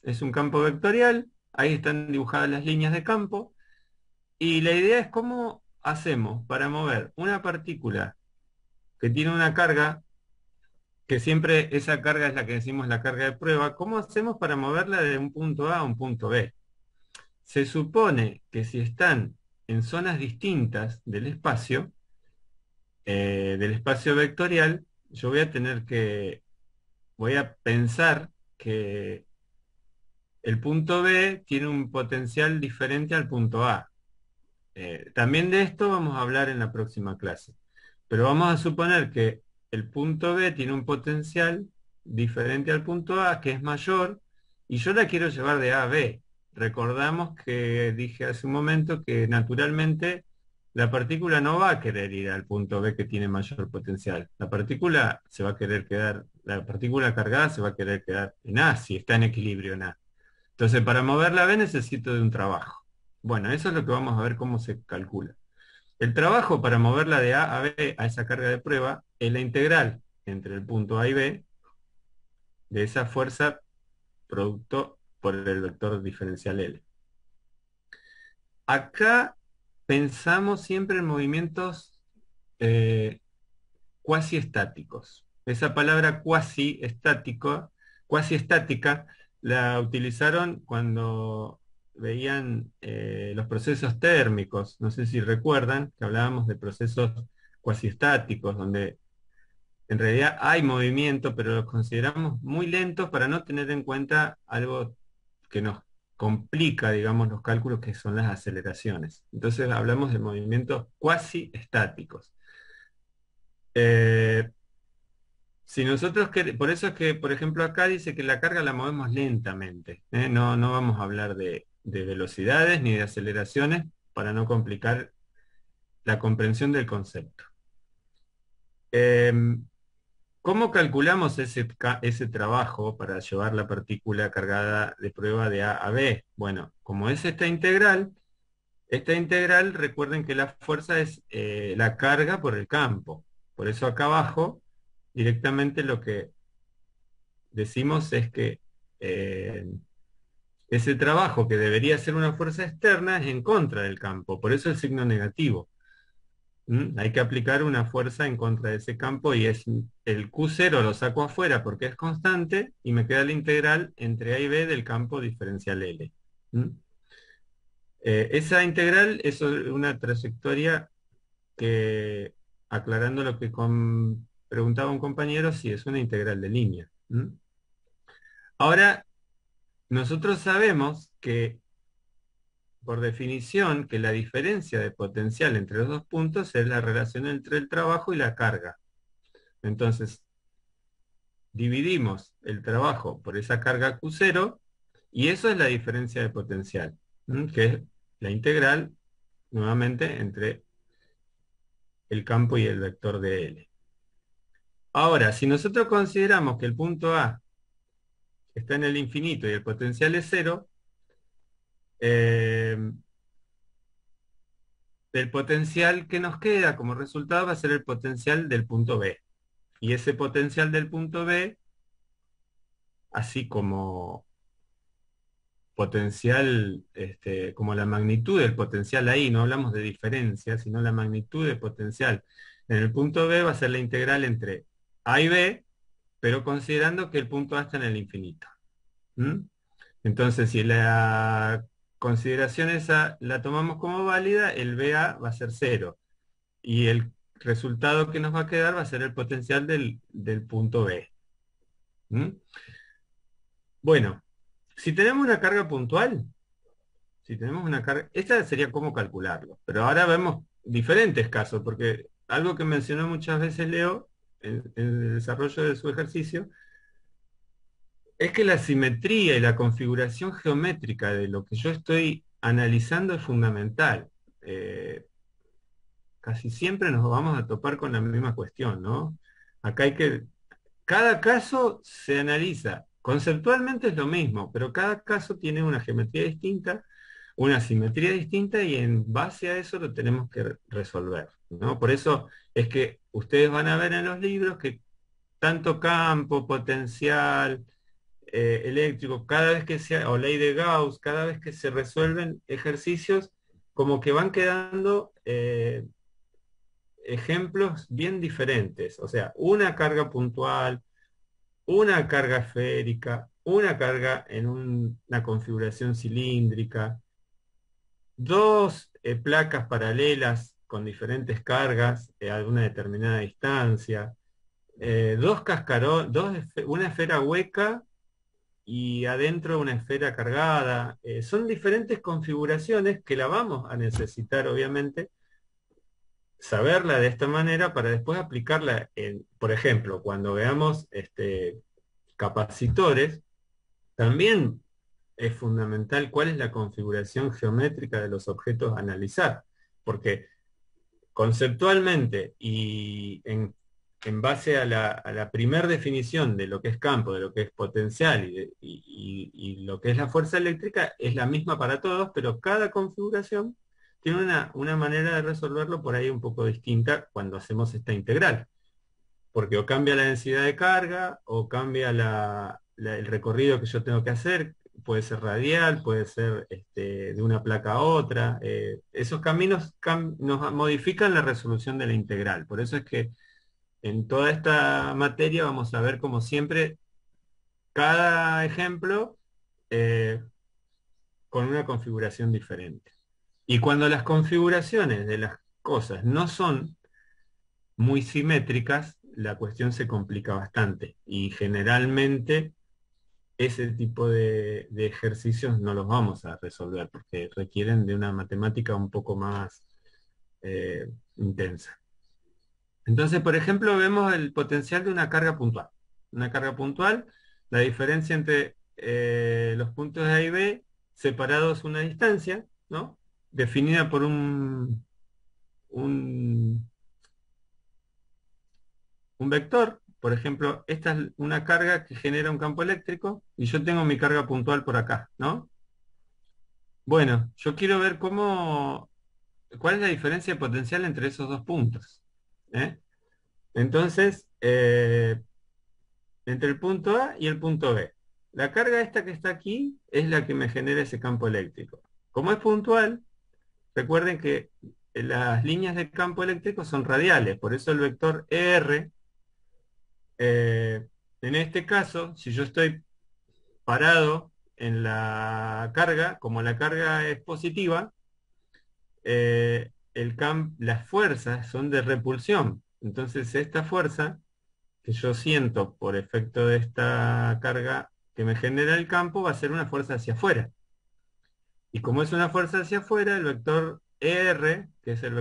S2: Es un campo vectorial, ahí están dibujadas las líneas de campo, y la idea es cómo hacemos para mover una partícula que tiene una carga, que siempre esa carga es la que decimos la carga de prueba, ¿cómo hacemos para moverla de un punto A a un punto B? Se supone que si están en zonas distintas del espacio vectorial, yo voy a pensar que el punto B tiene un potencial diferente al punto A. También de esto vamos a hablar en la próxima clase. Pero vamos a suponer que el punto B tiene un potencial diferente al punto A, que es mayor, y yo la quiero llevar de A a B. Recordamos que dije hace un momento que naturalmente la partícula no va a querer ir al punto B que tiene mayor potencial. La partícula se va a querer quedar, la partícula cargada se va a querer quedar en A si está en equilibrio en A. Entonces, para moverla a B necesito de un trabajo. Bueno, eso es lo que vamos a ver cómo se calcula. El trabajo para moverla de A a B a esa carga de prueba es la integral entre el punto A y B de esa fuerza producto por el vector diferencial L. Acá pensamos siempre en movimientos cuasi estáticos. Esa palabra cuasi estática, la utilizaron cuando veían los procesos térmicos. No sé si recuerdan que hablábamos de procesos cuasi estáticos, donde en realidad hay movimiento, pero los consideramos muy lentos para no tener en cuenta algo que nos complica, digamos, los cálculos, que son las aceleraciones. Entonces hablamos de movimientos cuasi estáticos. Si nosotros por eso es que, por ejemplo, acá dice que la carga la movemos lentamente. No vamos a hablar de velocidades ni de aceleraciones para no complicar la comprensión del concepto. ¿Cómo calculamos ese trabajo para llevar la partícula cargada de prueba de A a B? Bueno, como es esta integral, recuerden que la fuerza es la carga por el campo. Por eso acá abajo directamente lo que decimos es que ese trabajo que debería ser una fuerza externa es en contra del campo, por eso el signo negativo. Hay que aplicar una fuerza en contra de ese campo y es el Q0 lo saco afuera porque es constante y me queda la integral entre A y B del campo diferencial L. Esa integral es una trayectoria que, aclarando lo que preguntaba un compañero, sí es una integral de línea. Ahora, nosotros sabemos que, por definición, que la diferencia de potencial entre los dos puntos es la relación entre el trabajo y la carga. Entonces, dividimos el trabajo por esa carga Q0 y eso es la diferencia de potencial, que es la integral nuevamente entre el campo y el vector de L. Ahora, si nosotros consideramos que el punto A está en el infinito y el potencial es cero, el potencial que nos queda como resultado va a ser el potencial del punto B. Y ese potencial del punto B, así como potencial, como la magnitud del potencial ahí, no hablamos de diferencia, sino la magnitud del potencial en el punto B va a ser la integral entre A y B, pero considerando que el punto A está en el infinito. Entonces, si la consideración esa la tomamos como válida, el BA va a ser cero. Y el resultado que nos va a quedar va a ser el potencial del punto B. Bueno, si tenemos una carga puntual, si tenemos una carga, esta sería cómo calcularlo. Pero ahora vemos diferentes casos, porque algo que mencionó muchas veces Leo en el desarrollo de su ejercicio, es que la simetría y la configuración geométrica de lo que yo estoy analizando es fundamental. Casi siempre nos vamos a topar con la misma cuestión, ¿no? Acá hay que... Cada caso se analiza. Conceptualmente es lo mismo, pero cada caso tiene una geometría distinta, una simetría distinta y en base a eso lo tenemos que resolver, ¿no? Por eso es que ustedes van a ver en los libros que tanto campo, potencial, eléctrico, cada vez que se, o ley de Gauss, cada vez que se resuelven ejercicios, como que van quedando ejemplos bien diferentes. O sea, una carga puntual, una carga esférica, una carga en una configuración cilíndrica, dos placas paralelas con diferentes cargas a una determinada distancia, dos cascarones, una esfera hueca y adentro una esfera cargada. Son diferentes configuraciones que la vamos a necesitar, obviamente, saberla de esta manera para después aplicarla en, por ejemplo, cuando veamos capacitores, también es fundamental cuál es la configuración geométrica de los objetos a analizar, porque conceptualmente y en base a la primer definición de lo que es campo, de lo que es potencial y lo que es la fuerza eléctrica, es la misma para todos, pero cada configuración tiene una manera de resolverlo por ahí un poco distinta cuando hacemos esta integral. Porque o cambia la densidad de carga, o cambia el recorrido que yo tengo que hacer, puede ser radial, puede ser de una placa a otra. Esos caminos nos modifican la resolución de la integral. Por eso es que en toda esta materia vamos a ver, como siempre, cada ejemplo con una configuración diferente. Y cuando las configuraciones de las cosas no son muy simétricas, la cuestión se complica bastante. Y generalmente ese tipo de ejercicios no los vamos a resolver porque requieren de una matemática un poco más intensa. Entonces, por ejemplo, vemos el potencial de una carga puntual. Una carga puntual, la diferencia entre los puntos A y B separados una distancia, ¿no? Definida por un vector. Por ejemplo, esta es una carga que genera un campo eléctrico y yo tengo mi carga puntual por acá, ¿no? Bueno, yo quiero ver cuál es la diferencia de potencial entre esos dos puntos. Entonces, entre el punto A y el punto B. La carga esta que está aquí es la que me genera ese campo eléctrico. Como es puntual, recuerden que las líneas de campo eléctrico son radiales, por eso el vector ER, en este caso, si yo estoy parado en la carga, como la carga es positiva, las fuerzas son de repulsión. Entonces esta fuerza que yo siento por efecto de esta carga que me genera el campo va a ser una fuerza hacia afuera. Y como es una fuerza hacia afuera, el vector ER, que es el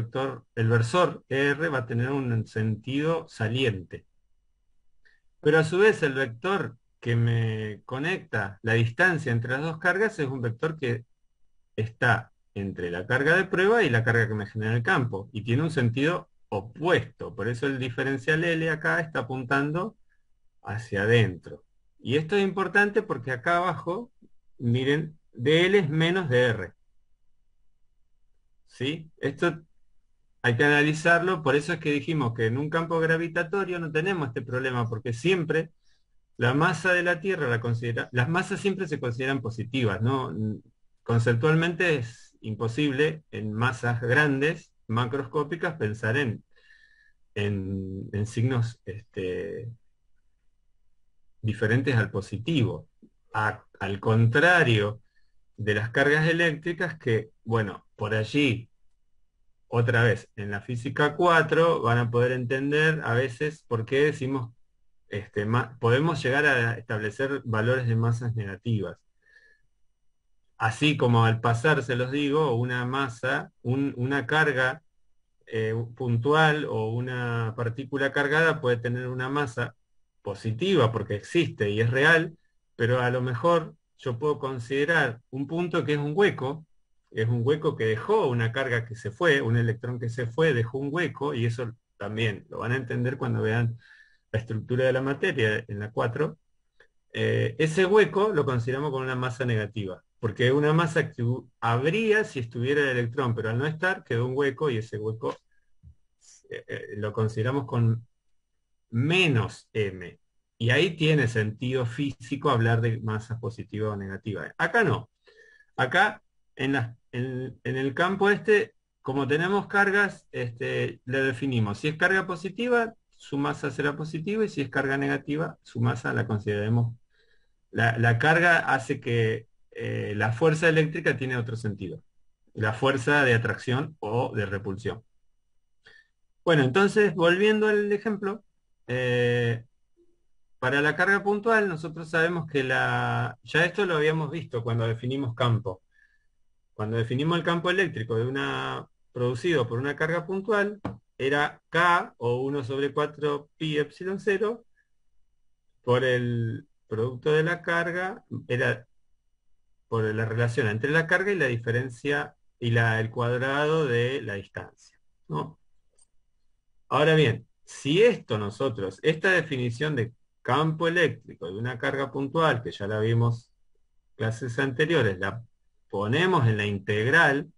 S2: versor ER, va a tener un sentido saliente. Pero a su vez el vector que me conecta la distancia entre las dos cargas es un vector que está entre la carga de prueba y la carga que me genera el campo, y tiene un sentido opuesto. Por eso el diferencial L acá está apuntando hacia adentro. Y esto es importante porque acá abajo, miren, dl es menos dr. ¿Sí? Esto hay que analizarlo, por eso es que dijimos que en un campo gravitatorio no tenemos este problema, porque siempre la masa de la Tierra las masas siempre se consideran positivas, ¿no? Conceptualmente es imposible en masas grandes, macroscópicas, pensar en signos diferentes al positivo. Al contrario de las cargas eléctricas que, bueno, por allí, otra vez, en la física 4 van a poder entender a veces por qué decimos, podemos llegar a establecer valores de masas negativas. Así como al pasar, se los digo, una masa, una carga puntual o una partícula cargada puede tener una masa positiva porque existe y es real, pero a lo mejor yo puedo considerar un punto que es un hueco que dejó una carga que se fue, un electrón que se fue, dejó un hueco, y eso también lo van a entender cuando vean la estructura de la materia en la 4. Ese hueco lo consideramos como una masa negativa, porque es una masa que habría si estuviera el electrón, pero al no estar quedó un hueco, y ese hueco lo consideramos con menos m. Y ahí tiene sentido físico hablar de masas positivas o negativas. Acá no. Acá en el campo como tenemos cargas, le definimos. Si es carga positiva, su masa será positiva, y si es carga negativa, su masa la consideraremos. La carga hace que la fuerza eléctrica tiene otro sentido. La fuerza de atracción o de repulsión. Bueno, entonces, volviendo al ejemplo, para la carga puntual, nosotros sabemos que ya esto lo habíamos visto cuando definimos campo. Cuando definimos el campo eléctrico producido por una carga puntual, era K, o 1 sobre 4 pi epsilon 0, por el producto de la carga, era por la relación entre la carga y la diferencia, y el cuadrado de la distancia, ¿no? Ahora bien, si esta definición de campo eléctrico de una carga puntual, que ya la vimos en clases anteriores, la ponemos en la integral,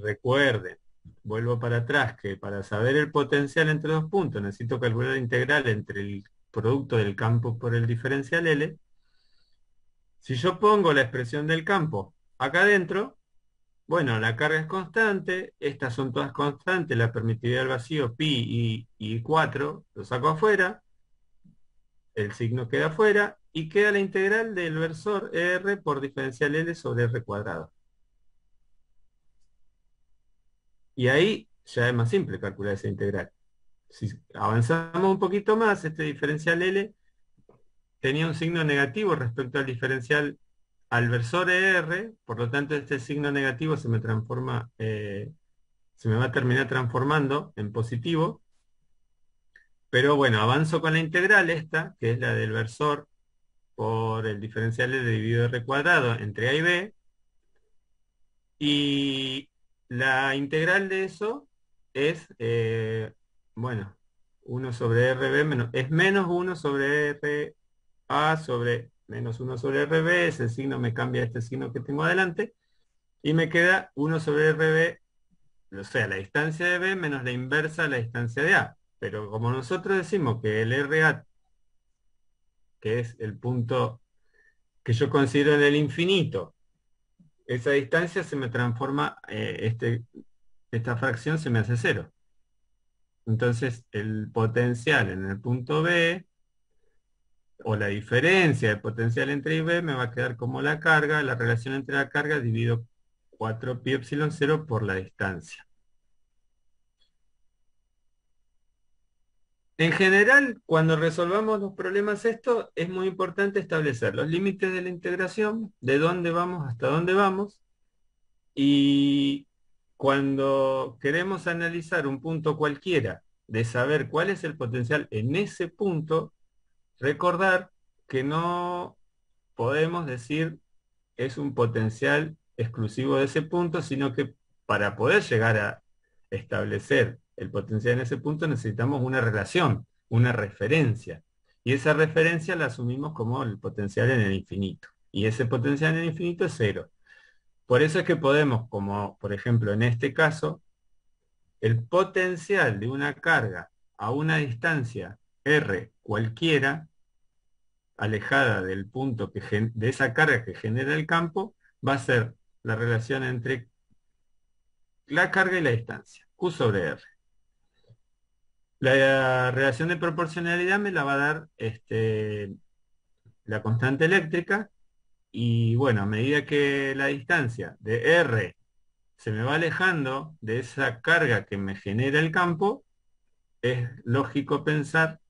S2: recuerden, vuelvo para atrás, que para saber el potencial entre dos puntos necesito calcular la integral entre el producto del campo por el diferencial L. Si yo pongo la expresión del campo acá adentro, bueno, la carga es constante, estas son todas constantes, la permitividad del vacío pi y 4, lo saco afuera, el signo queda afuera, y queda la integral del versor R por diferencial L sobre R cuadrado. Y ahí ya es más simple calcular esa integral. Si avanzamos un poquito más, este diferencial L tenía un signo negativo respecto al diferencial al versor R, por lo tanto este signo negativo se me va a terminar transformando en positivo. Pero bueno, avanzo con la integral esta, que es la del versor por el diferencial L dividido R cuadrado entre A y B, y la integral de eso es, bueno, 1 sobre RB es menos 1 sobre RA sobre menos 1 sobre RB, ese signo me cambia este signo que tengo adelante, y me queda 1 sobre RB, o sea, la distancia de B menos la inversa de la distancia de A. Pero como nosotros decimos que el RA, que es el punto que yo considero en el infinito, esa distancia se me transforma, esta fracción se me hace cero. Entonces el potencial en el punto B, o la diferencia de potencial entre A y B, me va a quedar como la carga, la relación entre la carga dividido 4 pi epsilon 0 por la distancia. En general, cuando resolvamos los problemas esto, es muy importante establecer los límites de la integración, de dónde vamos hasta dónde vamos, y cuando queremos analizar un punto cualquiera de saber cuál es el potencial en ese punto, recordar que no podemos decir es un potencial exclusivo de ese punto, sino que para poder llegar a establecer el potencial en ese punto necesitamos una relación, una referencia. Y esa referencia la asumimos como el potencial en el infinito. Y ese potencial en el infinito es cero. Por eso es que podemos, como por ejemplo en este caso, el potencial de una carga a una distancia r cualquiera, alejada del punto de esa carga que genera el campo, va a ser la relación entre la carga y la distancia, Q sobre R. La relación de proporcionalidad me la va a dar la constante eléctrica, y bueno, a medida que la distancia de R se me va alejando de esa carga que me genera el campo, es lógico pensar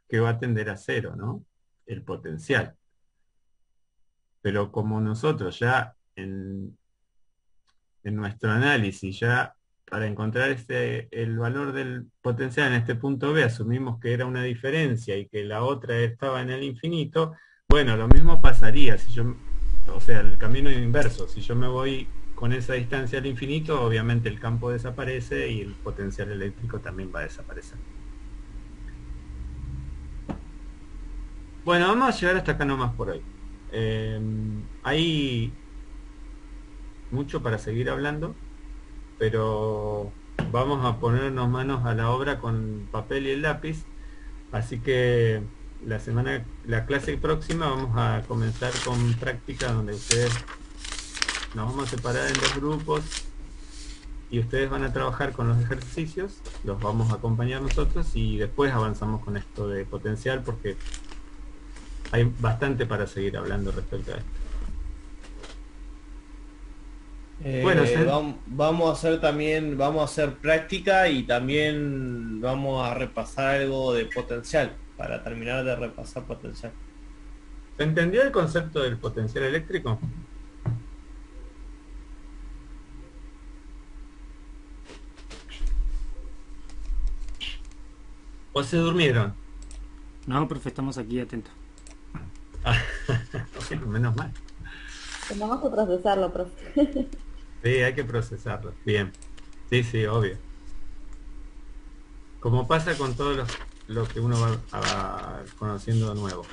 S2: que va a tender a cero, ¿no? El potencial. Pero como nosotros ya en nuestro análisis, ya para encontrar el valor del potencial en este punto B, asumimos que era una diferencia y que la otra estaba en el infinito, bueno, lo mismo pasaría si yo, o sea, el camino inverso, si yo me voy con esa distancia al infinito, obviamente el campo desaparece y el potencial eléctrico también va a desaparecer. Bueno, vamos a llegar hasta acá nomás por hoy. Hay mucho para seguir hablando, pero vamos a ponernos manos a la obra con papel y el lápiz, así que la clase próxima vamos a comenzar con práctica, donde ustedes nos vamos a separar en dos grupos y ustedes van a trabajar con los ejercicios, los vamos a acompañar nosotros y después avanzamos con esto de potencial, porque hay bastante para seguir hablando respecto a esto. Bueno,
S1: vamos a hacer también, vamos a hacer práctica y también vamos a repasar algo de potencial, para terminar de repasar potencial.
S2: ¿Se entendió el concepto del potencial eléctrico? ¿O se durmieron?
S4: No, profe, estamos aquí atentos.
S2: Bueno, menos mal.
S5: Vamos a procesarlo, profe.
S2: Sí, hay que procesarlo. Bien. Sí, sí, obvio. Como pasa con todo lo que uno va conociendo de nuevo.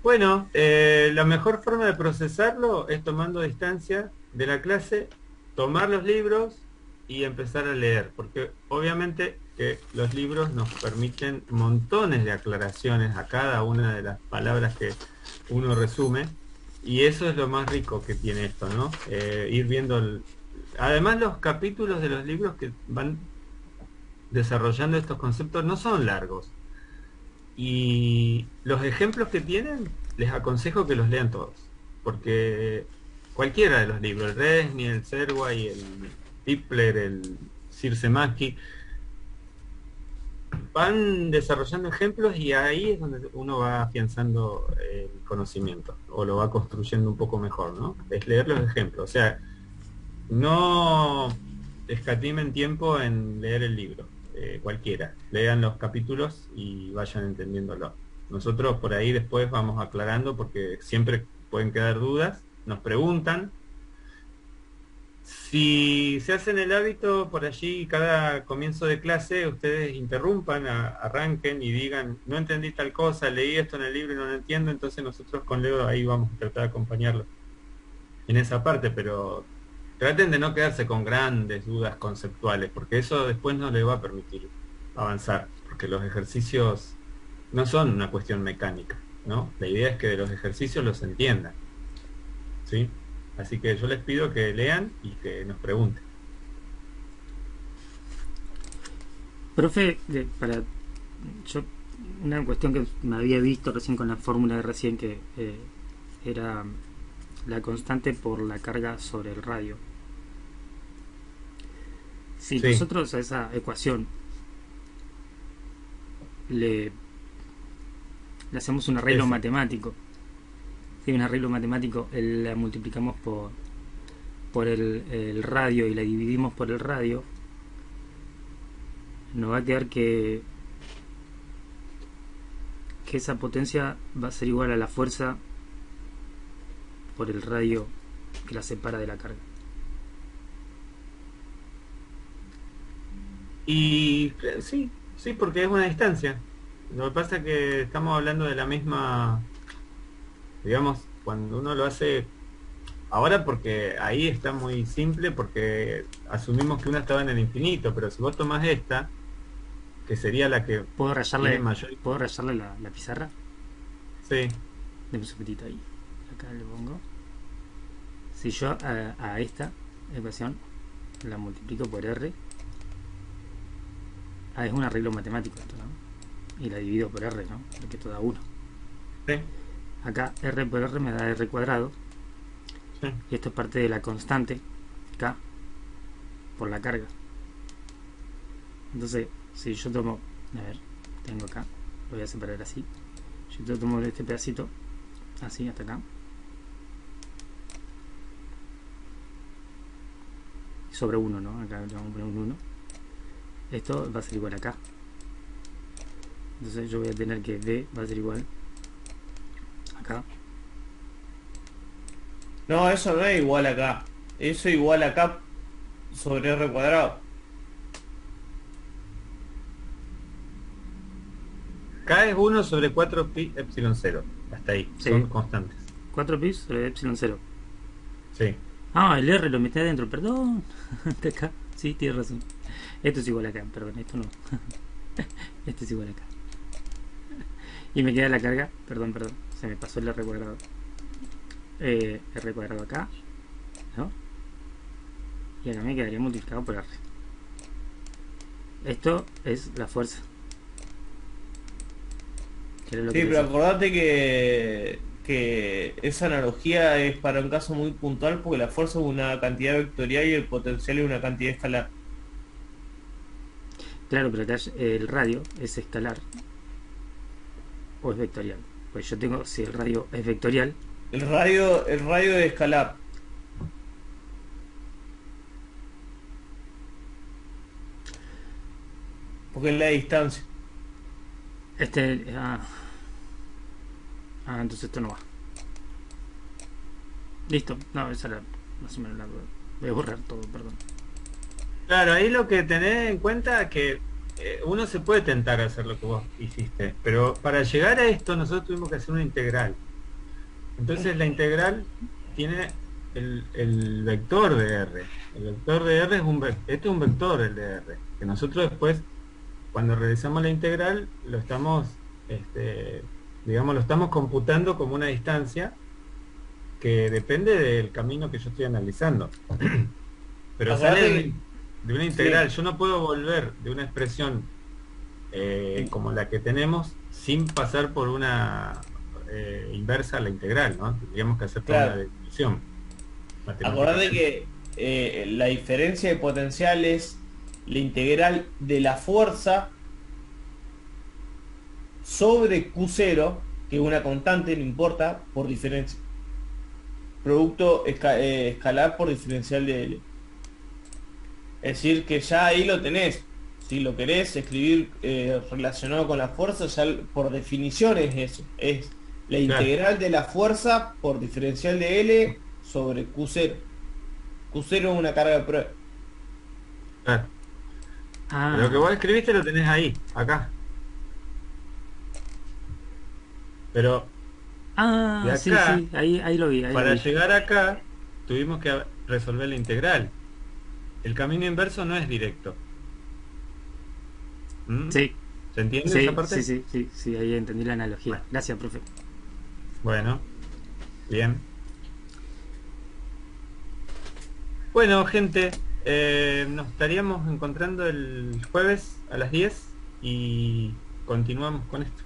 S2: Bueno, la mejor forma de procesarlo es tomando distancia de la clase, tomar los libros y empezar a leer, porque obviamente que los libros nos permiten montones de aclaraciones a cada una de las palabras que uno resume, y eso es lo más rico que tiene esto, ¿no? Ir viendo además los capítulos de los libros que van desarrollando estos conceptos no son largos, y los ejemplos que tienen les aconsejo que los lean todos, porque cualquiera de los libros, el Resny, el Serway, el Tipler, el Sirsemaki, van desarrollando ejemplos, y ahí es donde uno va afianzando el conocimiento, o lo va construyendo un poco mejor, ¿no? Es leer los ejemplos, o sea, no escatimen tiempo en leer el libro, cualquiera, lean los capítulos y vayan entendiéndolo. Nosotros por ahí después vamos aclarando, porque siempre pueden quedar dudas, nos preguntan. Si se hacen el hábito por allí, cada comienzo de clase ustedes interrumpan, arranquen y digan, no entendí tal cosa, leí esto en el libro y no lo entiendo, entonces nosotros con Leo ahí vamos a tratar de acompañarlo en esa parte, pero traten de no quedarse con grandes dudas conceptuales, porque eso después no les va a permitir avanzar, porque los ejercicios no son una cuestión mecánica, ¿no? La idea es que de los ejercicios los entiendan, ¿sí? Así que yo les pido que lean y que nos pregunten.
S4: Profe, una cuestión que me había visto recién con la fórmula de recién, que era la constante por la carga sobre el radio. Si
S2: Sí.
S4: nosotros a esa ecuación le hacemos un arreglo
S2: Esa.
S4: matemático, si un arreglo matemático, la multiplicamos por el radio y la dividimos por el radio, nos va a quedar que esa potencia va a ser igual a la fuerza por el radio que la separa de la carga.
S2: Y sí, sí, porque es una distancia. Lo que pasa es que estamos hablando de la misma, digamos, cuando uno lo hace ahora, porque ahí está muy simple, porque asumimos que una estaba en el infinito, pero si vos tomás esta, que sería la que
S4: ¿Puedo rayarle,
S2: tiene mayor...
S4: ¿puedo rayarle la pizarra?
S2: Sí,
S4: Deme un segundito ahí. Acá le pongo. Si yo a esta ecuación la multiplico por R, es un arreglo matemático esto, ¿no? Y la divido por R, ¿no? Porque esto da 1.
S2: sí,
S4: Acá R por R me da R cuadrado.
S2: sí.
S4: Y esto es parte de la constante K por la carga. Entonces, si yo tomo, a ver, tengo acá, lo voy a separar así. Yo tomo este pedacito, así hasta acá. Sobre 1, ¿no? Acá le vamos a poner un 1. Esto va a ser igual acá. Entonces yo voy a tener que D va a ser igual acá.
S1: No, eso no es igual acá. Eso es igual acá sobre R cuadrado.
S2: K es 1 sobre 4 pi epsilon 0. Hasta ahí,
S4: Sí.
S2: son constantes.
S4: 4 pi sobre epsilon 0.
S2: Sí.
S4: Ah, el R lo metí adentro, perdón. De acá, sí, tienes razón. Esto es igual acá, perdón, esto no. Esto es igual acá. Y me queda la carga, perdón, se me pasó el R cuadrado. R cuadrado acá, ¿no? Y acá me quedaría multiplicado por R. Esto es la fuerza. Que era lo
S1: Sí,
S4: que
S1: pero
S4: decía.
S1: acordate que esa analogía es para un caso muy puntual porque la fuerza es una cantidad vectorial y el potencial es una cantidad escalar.
S4: Claro, pero acá el radio es escalar o es vectorial. Pues yo tengo, si el radio es vectorial,
S1: El radio es escalar. Porque es la distancia.
S4: entonces esto no va. Listo, no, esa era más o menos la... Voy a borrar todo, perdón.
S2: Claro, ahí lo que tenés en cuenta es que uno se puede tentar a hacer lo que vos hiciste, pero para llegar a esto nosotros tuvimos que hacer una integral. Entonces la integral tiene el vector de R. El vector de R es este es un vector, el de R, que nosotros después, cuando realizamos la integral, lo estamos, digamos, lo estamos computando como una distancia que depende del camino que yo estoy analizando. Pero
S1: Acordate
S2: sale
S1: que-
S2: de una integral.
S1: Sí.
S2: Yo no puedo volver de una expresión como la que tenemos sin pasar por una inversa a la integral, ¿no? Tendríamos que hacer toda
S1: Claro.
S2: una definición matemática.
S1: Acordate que la diferencia de potencial es la integral de la fuerza sobre Q0, que es una constante, no importa, por diferencia. Producto escalar por diferencial de L. Es decir, que ya ahí lo tenés. Si lo querés escribir relacionado con la fuerza, ya por definición es eso. Es la
S2: Claro.
S1: integral de la fuerza por diferencial de L sobre Q0. Q0 es una carga de prueba.
S2: Claro.
S4: Ah,
S2: Lo que vos escribiste lo tenés ahí, acá. Pero de
S4: sí,
S2: acá,
S4: sí, ahí lo vi. Ahí
S2: para
S4: lo vi.
S2: llegar acá, tuvimos que resolver la integral. El camino inverso no es directo. ¿Mm?
S4: Sí,
S2: ¿Se entiende
S4: sí,
S2: esa parte?
S4: sí, ahí entendí la analogía.
S2: Bueno.
S4: Gracias, profe.
S2: Bueno, bien. Bueno, gente, nos estaríamos encontrando el jueves a las 10 y continuamos con esto.